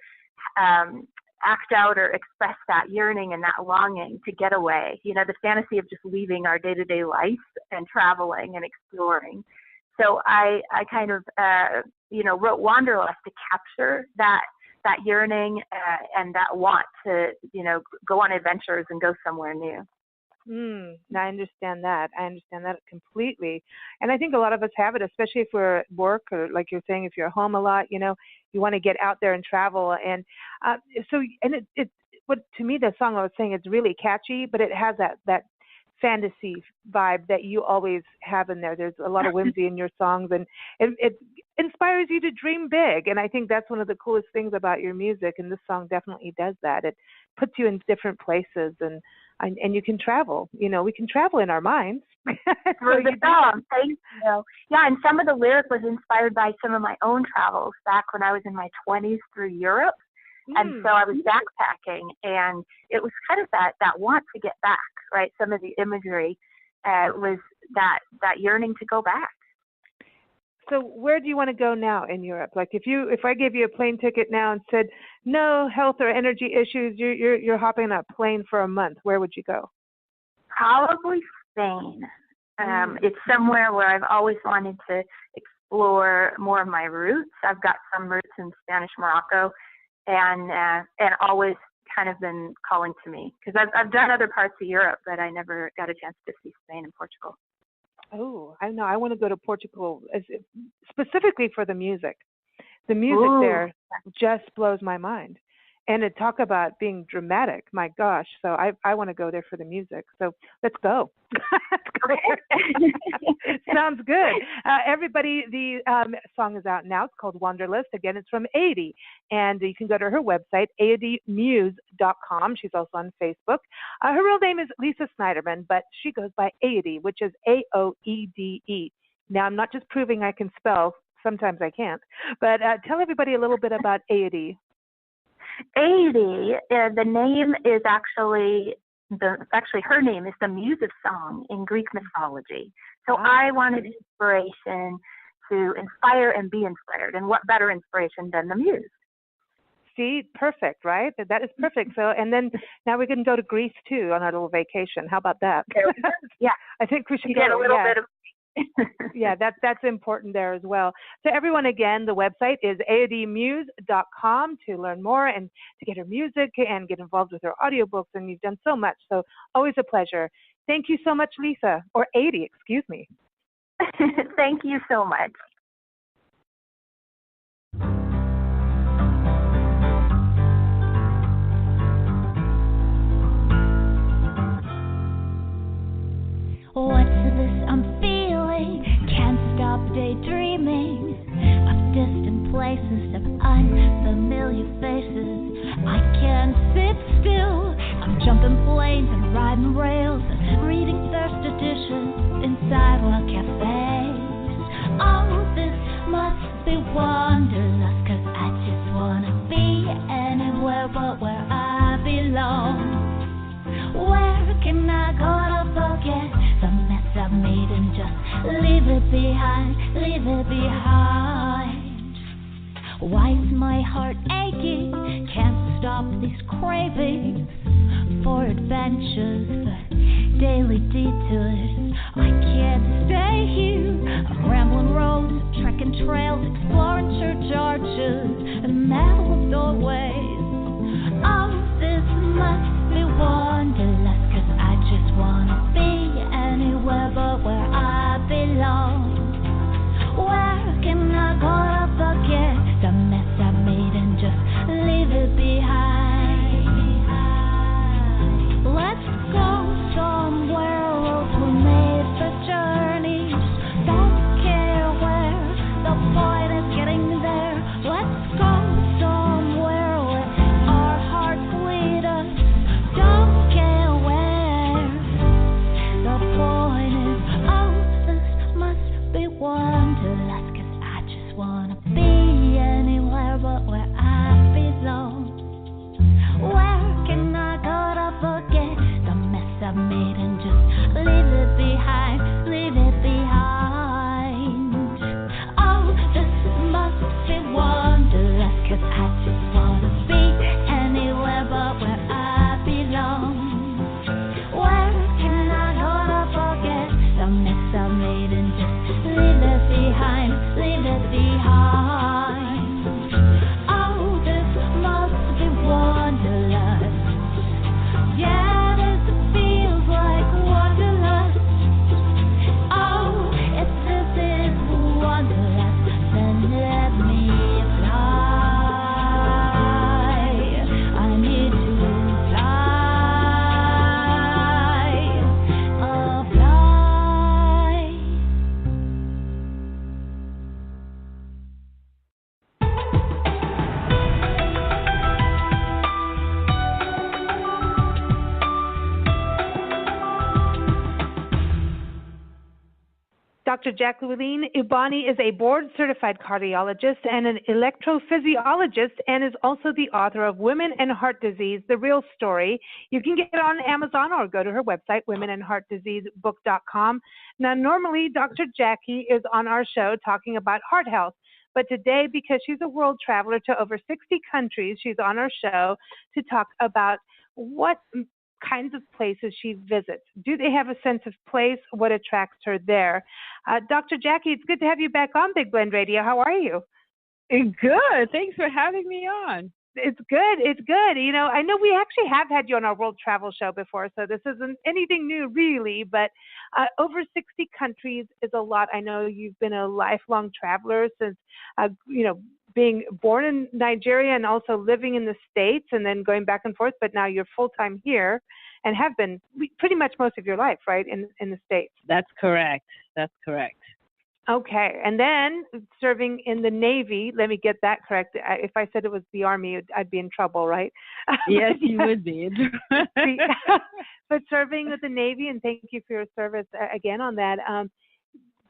act out or express that yearning and that longing to get away, the fantasy of just leaving our day-to-day life and traveling and exploring. So I kind of, wrote Wanderlust to capture that yearning and that want to, go on adventures and go somewhere new. I understand that. I understand that completely. And I think a lot of us have it, especially if we're at work or, like you're saying, if you're home a lot, you want to get out there and travel. And but to me, the song I was saying, it's really catchy, but it has that fantasy vibe that you always have in there. There's a lot of whimsy in your songs, and it inspires you to dream big. And I think that's one of the coolest things about your music, and this song definitely does that. It puts you in different places, and you can travel. We can travel in our minds. For the song, thank you. Yeah, and some of the lyric was inspired by some of my own travels back when I was in my 20s through Europe. And so I was backpacking, and it was kind of that want to get back, right? Some of the imagery was that yearning to go back. So where do you want to go now in Europe? Like if I gave you a plane ticket now and said no health or energy issues, you're hopping on a plane for a month, where would you go? Probably Spain. It's somewhere where I've always wanted to explore more of my roots. I've got some roots in Spanish Morocco, and always kind of been calling to me, because I've done other parts of Europe, but I never got a chance to see Spain and Portugal. Oh, I know. I want to go to Portugal specifically for the music. The music there just blows my mind. And to talk about being dramatic, my gosh. So I want to go there for the music. So let's go. Let's go there. Sounds good. Everybody, the song is out now. It's called Wanderlust. Again, it's from Eubany. And you can go to her website, aodmuse.com. She's also on Facebook. Her real name is Lisa Schneiderman, but she goes by Eubany, which is AOEDE. Now, I'm not just proving I can spell. Sometimes I can't. But tell everybody a little bit about Eubany. Eubany, the name is actually her name is the muse of song in Greek mythology. So I wanted inspiration to inspire and be inspired, and what better inspiration than the muse? See, perfect, right? That is perfect. So, and then now we can go to Greece too on our little vacation. How about that? Yeah, I think we should get a little bit of. Yeah, that's important there as well. So everyone, again, the website is aodmuse.com to learn more and to get her music and get involved with her audiobooks, and you've done so much. So always a pleasure. Thank you so much, Lisa, or Eubany, excuse me. Thank you so much. What's this I'm feeling? Can't stop daydreaming of distant places, of unfamiliar faces. I can't sit still. I'm jumping planes and riding rails and reading thirst editions in Sidewalk Cafe. must be wanderlust, 'cause I just wanna be anywhere but where I belong. Where can I go to forget the mess I've made and just leave it behind, leave it behind? Why is my heart aching? Can't stop these cravings for adventures, for daily detours. I can't stay here. I'm rambling roads, trekking trails, exploring church arches and metal doorways. All this must be wanderlust, 'cause I just wanna be anywhere but where I belong. Where can I go to forget the mess I made and just leave it behind? Let's go somewhere else, we made the journey. Don't care where, the point is getting there. Let's go somewhere where our hearts lead us. Don't care where, the point is, oh, this must be wanderlust, 'cause I just wanna be anywhere but where I belong. Where can I go to forget the mess I've made and just leave it behind, leave it behind? Oh, this must be wanderlust, 'cause I just wanna be anywhere but where I belong. Where can I go to forget the mess I've made and just leave it behind, leave it behind? Oh, this must be wanderlust. Yeah, this feels like wanderlust. Oh, if this is wanderlust, then let me fly. I need to fly, fly. Dr. Jacqueline Eubany is a board-certified cardiologist and an electrophysiologist, and is also the author of Women and Heart Disease, The Real Story. You can get it on Amazon or go to her website, womenandheartdiseasebook.com. Now, normally, Dr. Jackie is on our show talking about heart health, but today, because she's a world traveler to over 60 countries, she's on our show to talk about what kinds of places she visits. Do they have a sense of place? What attracts her there? Dr. Jackie, it's good to have you back on Big Blend Radio. How are you? Good. Thanks for having me on. It's good. It's good. You know, I know we actually have had you on our World Travel Show before, so this isn't anything new really, but over 60 countries is a lot. I know you've been a lifelong traveler since, being born in Nigeria and also living in the States and then going back and forth, but now you're full-time here and have been pretty much most of your life, right, in the States? That's correct. That's correct. Okay, and then serving in the Navy, let me get that correct. If I said it was the Army, I'd be in trouble, right? Yes, you would be. But serving with the Navy, and thank you for your service again on that.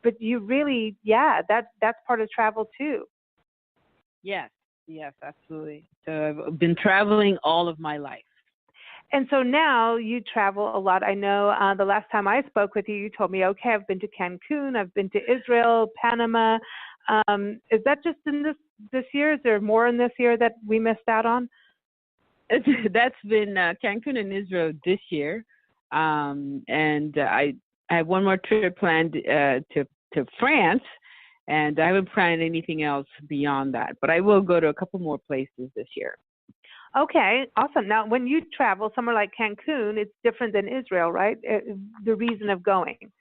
But you really, that's part of travel too. Yes, absolutely. So I've been traveling all of my life. And so now you travel a lot. I know the last time I spoke with you, you told me, okay, I've been to Cancun, I've been to Israel, Panama. Is that just in this year? Is there more in this year that we missed out on? That's been Cancun and Israel this year. And I have one more trip planned to France. And I haven't planned anything else beyond that. But I will go to a couple more places this year. Okay, awesome. Now, when you travel somewhere like Cancun, it's different than Israel, right? The reason of going.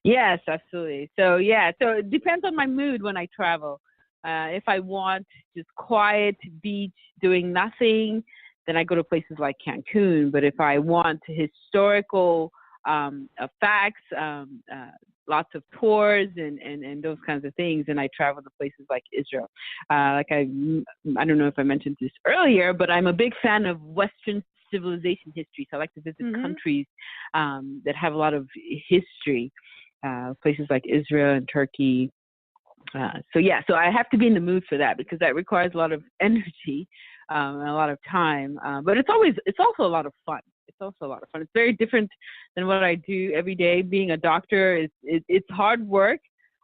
Yes, absolutely. So it depends on my mood when I travel. If I want just quiet beach, doing nothing, then I go to places like Cancun. But if I want historical facts, lots of tours and those kinds of things, and I travel to places like Israel. I don't know if I mentioned this earlier, but I'm a big fan of Western civilization history. So I like to visit countries that have a lot of history, places like Israel and Turkey, So I have to be in the mood for that because that requires a lot of energy and a lot of time. But it's also a lot of fun. It's very different than what I do every day. Being a doctor, it's hard work.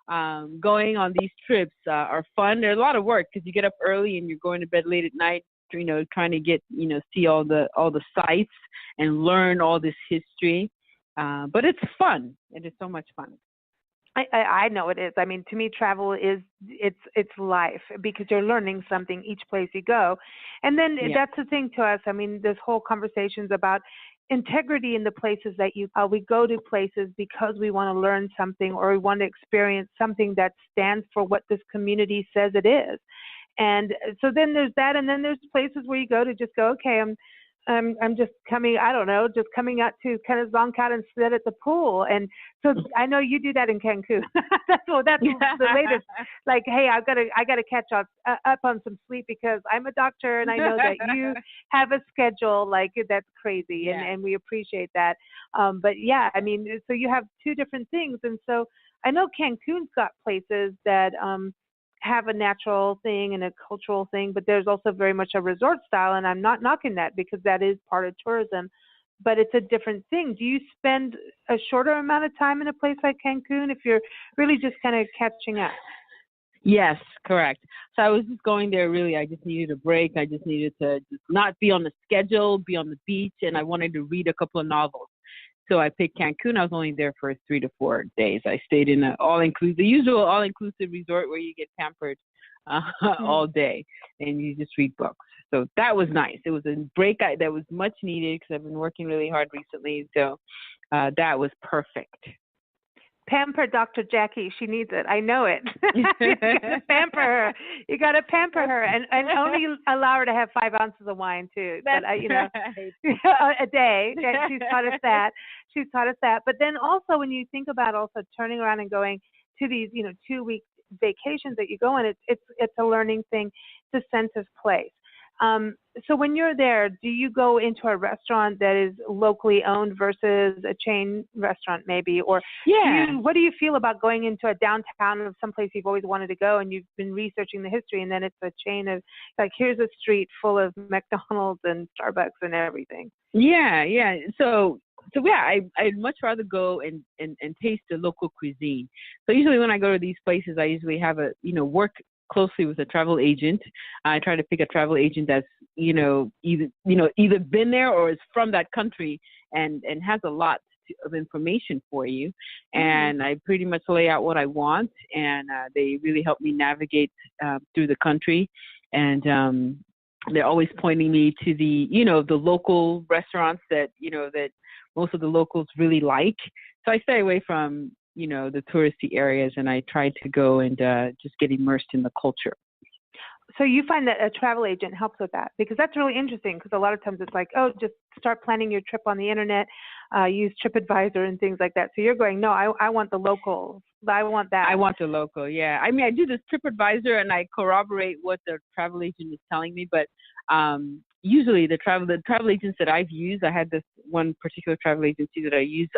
Going on these trips are fun. They're a lot of work because you get up early and you're going to bed late at night, trying to get, see all the sites and learn all this history. But it's fun. It is so much fun. I know it is. I mean, to me, travel is it's life because you're learning something each place you go, and then that's the thing to us. I mean, this whole conversation is about integrity in the places that we go to places because we want to learn something or we want to experience something that stands for what this community says it is. And so then there's that, and then there's places where you go to just go, okay, I'm just coming, I don't know, just coming out to kind of zonk out and sit at the pool. And so I know you do that in Cancun. that's the latest. Like, hey, I gotta catch up on some sleep because I'm a doctor and I know that you have a schedule like that's crazy, and we appreciate that. But yeah, I mean, so you have two different things, and so I know Cancun's got places that have a natural thing and a cultural thing, but there's also very much a resort style, and I'm not knocking that because that is part of tourism, but it's a different thing. Do you spend a shorter amount of time in a place like Cancun if you're really just kind of catching up? Yes, correct. So I was just going there really, I just needed a break. I just needed to just not be on the schedule, be on the beach, and I wanted to read a couple of novels. So I picked Cancun. I was only there for 3 to 4 days. I stayed in the usual all-inclusive resort where you get pampered all day and you just read books. So that was nice. It was a break that was much needed because I've been working really hard recently. So that was perfect. Pamper Dr. Jackie. She needs it. I know it. You gotta pamper her. You got to pamper her and only allow her to have 5 ounces of wine too. But, a day. She's taught us that. But then also when you think about also turning around and going to these, 2-week vacations that you go on, it's a learning thing. It's a sense of place. So when you're there, do you go into a restaurant that is locally owned versus a chain restaurant maybe? Or what do you feel about going into a downtown of someplace you've always wanted to go and you've been researching the history and then it's a chain of like, here's a street full of McDonald's and Starbucks and everything? Yeah. So I'd much rather go and taste the local cuisine. So usually when I go to these places, I usually have work closely with a travel agent. I try to pick a travel agent that's, either been there or is from that country and has a lot of information for you. And I pretty much lay out what I want, and they really help me navigate through the country. And they're always pointing me to the local restaurants that most of the locals really like. So I stay away from the touristy areas, and I try to go and just get immersed in the culture. So you find that a travel agent helps with that, because that's really interesting, because a lot of times it's like, oh, just start planning your trip on the internet, use TripAdvisor and things like that. So you're going, no, I want the locals. I want that. I want the local, yeah. I mean, I do this TripAdvisor and I corroborate what the travel agent is telling me, but usually the travel agents that I've used, I had this one particular travel agency that I used.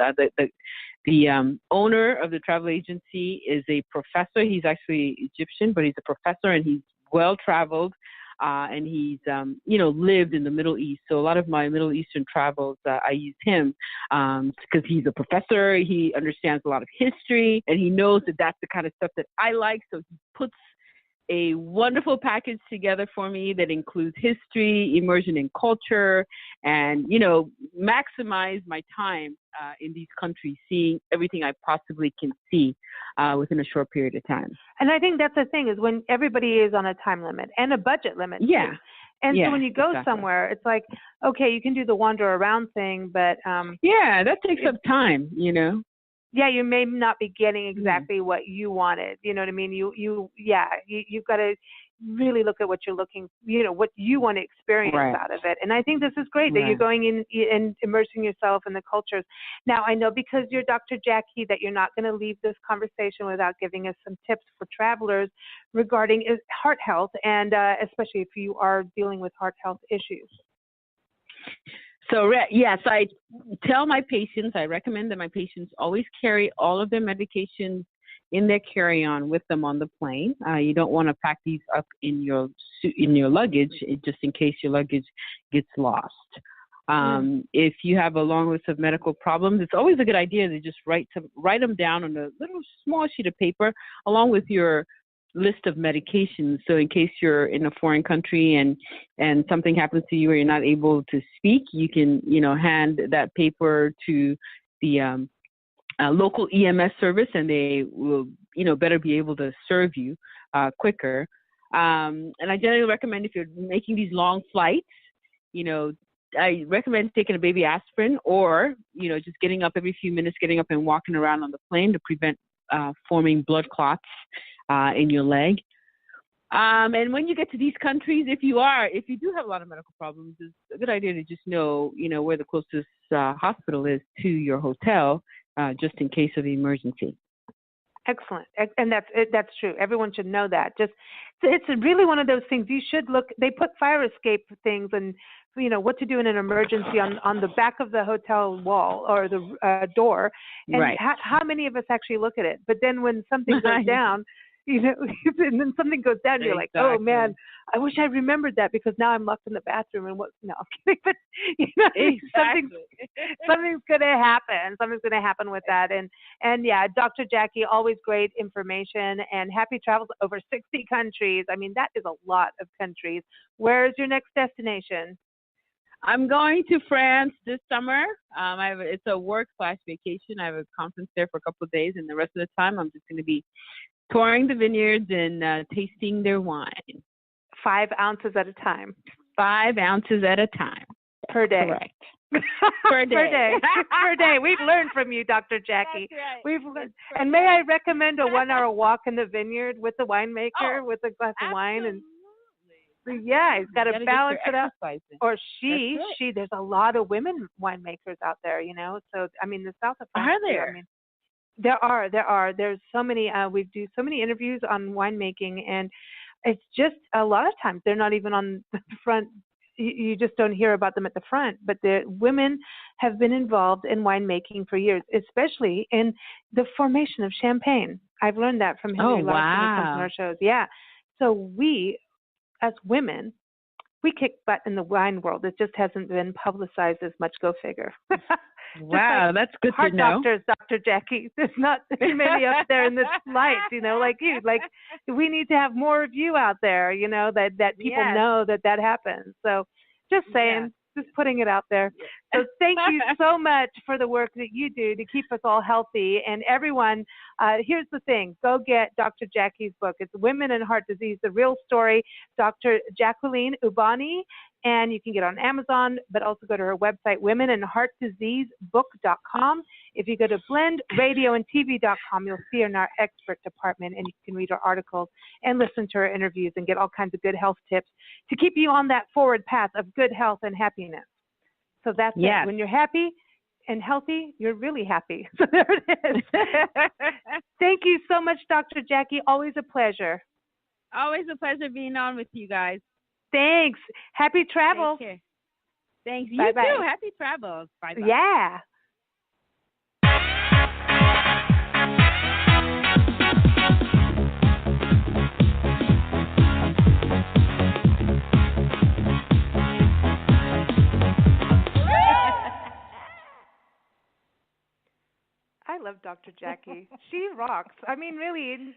The owner of the travel agency is a professor. He's actually Egyptian, but he's a professor and he's well traveled, and he's lived in the Middle East. So a lot of my Middle Eastern travels, I use him because he's a professor. He understands a lot of history, and he knows that that's the kind of stuff that I like. So he puts a wonderful package together for me that includes history, immersion in culture, and, maximize my time in these countries, seeing everything I possibly can see within a short period of time. And I think that's the thing, is when everybody is on a time limit and a budget limit. Yeah. Too. And so when you go somewhere, it's like, okay, you can do the wander around thing, but that takes up time, Yeah, you may not be getting exactly what you wanted. You know what I mean? You've got to really look at what you're looking, what you want to experience out of it. And I think this is great that you're going in and immersing yourself in the cultures. Now, I know because you're Dr. Jackie that you're not going to leave this conversation without giving us some tips for travelers regarding heart health, and especially if you are dealing with heart health issues. So, yes, I tell my patients, I recommend that my patients always carry all of their medications in their carry-on with them on the plane. You don't want to pack these up in your luggage just in case your luggage gets lost. If you have a long list of medical problems, it's always a good idea to just write them down on a little small sheet of paper along with your list of medications. So in case you're in a foreign country and something happens to you or you're not able to speak, you can, hand that paper to the local EMS service, and they will, better be able to serve you quicker. And I generally recommend, if you're making these long flights, I recommend taking a baby aspirin, or, just getting up every few minutes, getting up and walking around on the plane to prevent forming blood clots in your leg. And when you get to these countries, if you do have a lot of medical problems, it's a good idea to just know, where the closest hospital is to your hotel, just in case of emergency. Excellent. And that's true. Everyone should know that. It's really one of those things you should look. They put fire escape things and, what to do in an emergency on the back of the hotel wall or the door. And right. How many of us actually look at it? But then when something goes down, and then something goes down, you're like, oh man, I wish I remembered that, because now I'm locked in the bathroom and no, I'm kidding. But something's going to happen. Something's going to happen with that. And yeah, Dr. Jackie, always great information, and happy travels over 60 countries. I mean, that is a lot of countries. Where's your next destination? I'm going to France this summer. It's a work/vacation. I have a conference there for a couple of days, and the rest of the time I'm just going to be touring the vineyards and tasting their wine. 5 ounces at a time. 5 ounces at a time. Per day. Correct. Per day. Per day. We've learned from you, Dr. Jackie. That's right. We've learned. And may I recommend a 1-hour walk in the vineyard with the winemaker, with a glass of wine? And yeah, he's got to balance it up. Or she. There's a lot of women winemakers out there, So, I mean, the south of France. Are there? I mean, there are. There's so many. We do so many interviews on winemaking, and it's just a lot of times they're not even on the front. You just don't hear about them at the front. But the women have been involved in winemaking for years, especially in the formation of champagne. I've learned that from Henry Larson and comes on our shows. Yeah. So we, as women, we kick butt in the wine world. It just hasn't been publicized as much. Go figure. Wow, that's good to know. Heart doctors, Dr. Jackie. There's not many up there in the lights, like you. Like, we need to have more of you out there, that people know that happens. So just saying, just putting it out there. So thank you so much for the work that you do to keep us all healthy. And everyone, here's the thing. Go get Dr. Jackie's book. It's Women and Heart Disease, The Real Story, Dr. Jacqueline Eubany. And you can get it on Amazon, but also go to her website, womenandheartdiseasebook.com. If you go to blendradioandtv.com, you'll see her in our expert department, and you can read her articles and listen to her interviews and get all kinds of good health tips to keep you on that forward path of good health and happiness. So that's it. When you're happy and healthy, you're really happy. So there it is. Thank you so much, Dr. Jackie. Always a pleasure. Always a pleasure being on with you guys. Thanks. Happy travel. Thanks. You Bye-bye. too. Happy travels. Bye-bye. Yeah. I love Dr. Jackie. She rocks. I mean, really,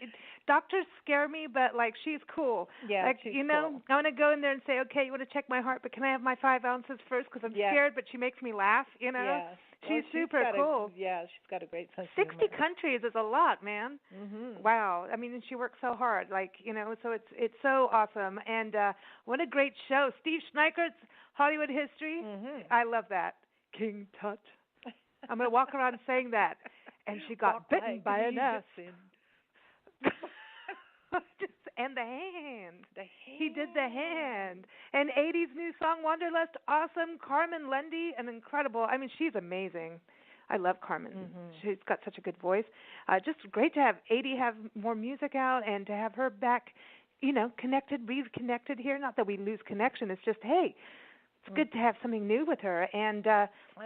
doctors scare me, but she's cool. Yeah, she's cool. I want to go in there and say, okay, you want to check my heart, but can I have my 5 ounces first? Because I'm scared, but she makes me laugh. Yeah. She's super cool. She's got a great sense of 60 countries is a lot, man. Mm-hmm. Wow. I mean, and she works so hard. So it's so awesome. And what a great show. Steve Schneickert's Hollywood History. Mm-hmm. I love that. King Tut. I'm going to walk around saying that. And she got bitten by a nest. And the hand. He did the hand. And 80's new song, Wanderlust, awesome. Carmen Lundy, an incredible. I mean, she's amazing. I love Carmen. Mm-hmm. She's got such a good voice. Just great to have 80 have more music out and to have her back, connected, reconnected here. Not that we lose connection. It's just, hey, it's good to have something new with her. And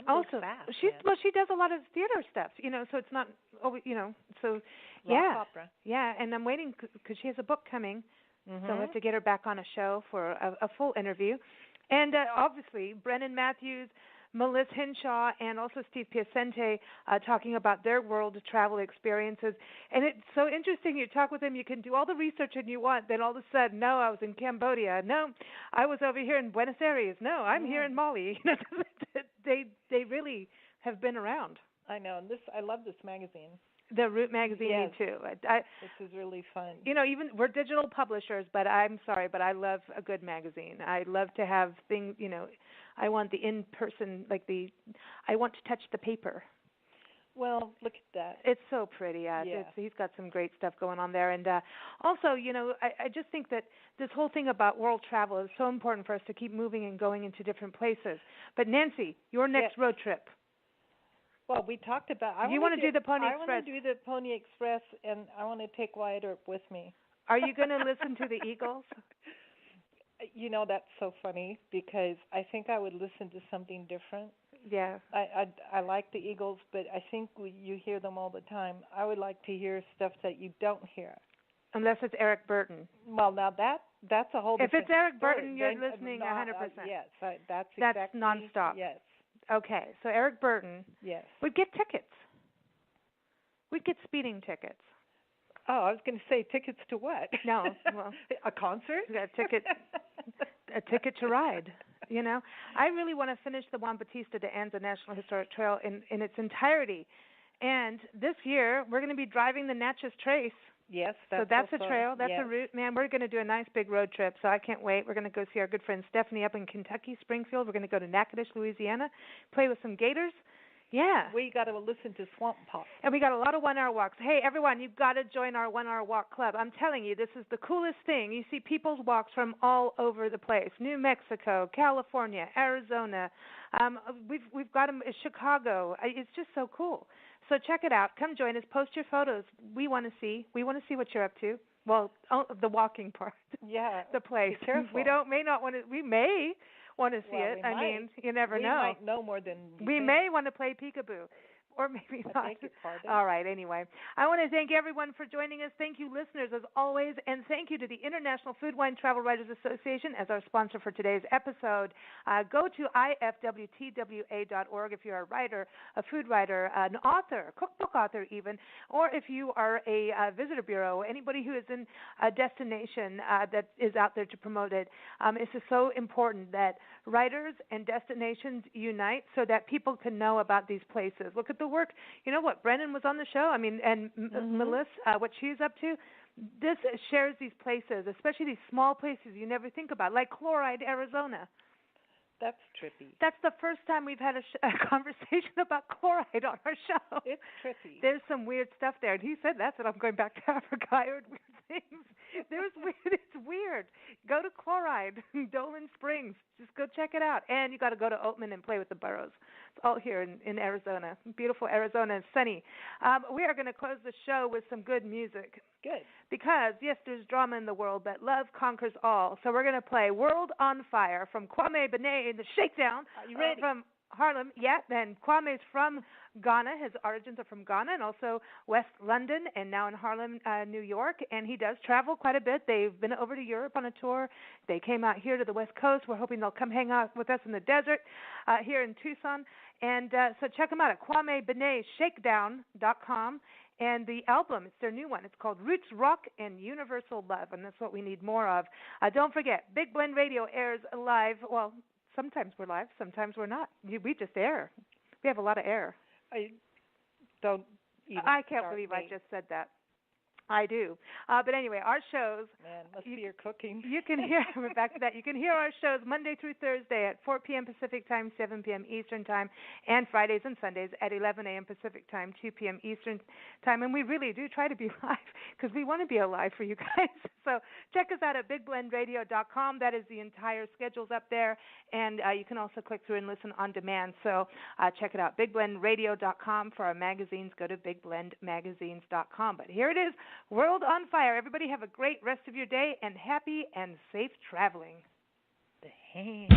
also, fast, she does a lot of theater stuff, so it's not, so rock opera. Yeah, and I'm waiting because she has a book coming, Mm-hmm. so I have to get her back on a show for a full interview. And obviously, Brennen Matthews, Melissa Hinshaw, and also Steve Piacente talking about their world travel experiences. And it's so interesting. You talk with them, you can do all the research and you want, then all of a sudden, no, I was in Cambodia. No, I was over here in Buenos Aires. No, I'm here in Mali. They really have been around. I know, and I love this magazine. The Root magazine, yes. me too. This is really fun. Even we're digital publishers, but I'm sorry, but I love a good magazine. I love to have things, I want the in-person, I want to touch the paper. Well, look at that. It's so pretty. Yeah. He's got some great stuff going on there. And also, I just think that this whole thing about world travel is so important for us to keep moving and going into different places. But Nancy, your next road trip. Well, we talked about. You want to do the Pony Express? I want to do the Pony Express, and I want to take Wyatt Earp with me. Are you going to listen to the Eagles? That's so funny because I think I would listen to something different. Yeah. I like the Eagles, but I think you hear them all the time. I would like to hear stuff that you don't hear. Unless it's Eric Burton. Well, now that's a whole different If it's Eric Burton, story. you're listening 100%. Yes, that's exactly. That's nonstop. Yes. Okay, so Eric Burton. Yes. We'd get tickets. We'd get speeding tickets. Oh, I was going to say tickets to what? No, well, a concert? A ticket to ride. I really want to finish the Juan Bautista de Anza National Historic Trail in its entirety. And this year, we're going to be driving the Natchez Trace. Yes, that's a trail. That's a route. Man, we're going to do a nice big road trip, so I can't wait. We're going to go see our good friend Stephanie up in Kentucky, Springfield. We're going to go to Natchitoches, Louisiana, play with some gators. Yeah. We got to listen to Swamp Pop. And we got a lot of 1 hour walks. Hey, everyone, you've got to join our 1 hour walk club. I'm telling you, this is the coolest thing. You see people's walks from all over the place. New Mexico, California, Arizona. We've got them in Chicago. It's just so cool. So check it out. Come join us. Post your photos. We want to see what you're up to. Well, the walking part. Yeah. The place. Be careful. We may want to see it. I mean, you never know. We might know more than we may want to play peekaboo. Or maybe not. I beg your pardon. All right, anyway. I want to thank everyone for joining us. Thank you, listeners, as always. And thank you to the International Food, Wine, Travel Writers Association as our sponsor for today's episode. Go to ifwtwa.org if you're a writer, a food writer, an author, a cookbook author even, or if you are a visitor bureau, anybody who is in a destination that is out there to promote it. It's just so important that writers and destinations unite so that people can know about these places. Look at the work. You know what? Brennen was on the show. I mean, and Melissa, what she's up to. This shares these places, especially these small places you never think about, like Chloride, Arizona. That's trippy. That's the first time we've had a conversation about chloride on our show. It's trippy. There's some weird stuff there. And he said, that's it, I'm going back to Africa. I heard weird things. It's weird. Go to Chloride, Dolan Springs. Just go check it out. And you got to go to Oatman and play with the burros. It's all here in Arizona. Beautiful Arizona and sunny. We are going to close the show with some good music. Good. Because, yes, there's drama in the world, but love conquers all. So we're going to play World on Fire from Kwame Benet in the Shakedown. Are you ready? From Harlem. Yeah, and Kwame's from Ghana. His origins are from Ghana and also West London and now in Harlem, New York. And he does travel quite a bit. They've been over to Europe on a tour. They came out here to the West Coast. We're hoping they'll come hang out with us in the desert here in Tucson. And so check them out at KwameBenetShakedown.com. And the album, it's their new one. It's called Roots, Rock, and Universal Love, and that's what we need more of. Don't forget, Big Blend Radio airs live. Well, sometimes we're live, sometimes we're not. We just air. We have a lot of air. I don't even I can't believe I just said that. I do. But anyway, our shows. Man, must be your cooking. You can hear, we're back to that. You can hear our shows Monday through Thursday at 4 p.m. Pacific Time, 7 p.m. Eastern Time, and Fridays and Sundays at 11 a.m. Pacific Time, 2 p.m. Eastern Time. And we really do try to be live because we want to be alive for you guys. So check us out at bigblendradio.com. That is the entire schedule's up there. And you can also click through and listen on demand. So check it out, bigblendradio.com. For our magazines, go to bigblendmagazines.com. But here it is. World on Fire. Everybody have a great rest of your day and happy and safe traveling. The hand.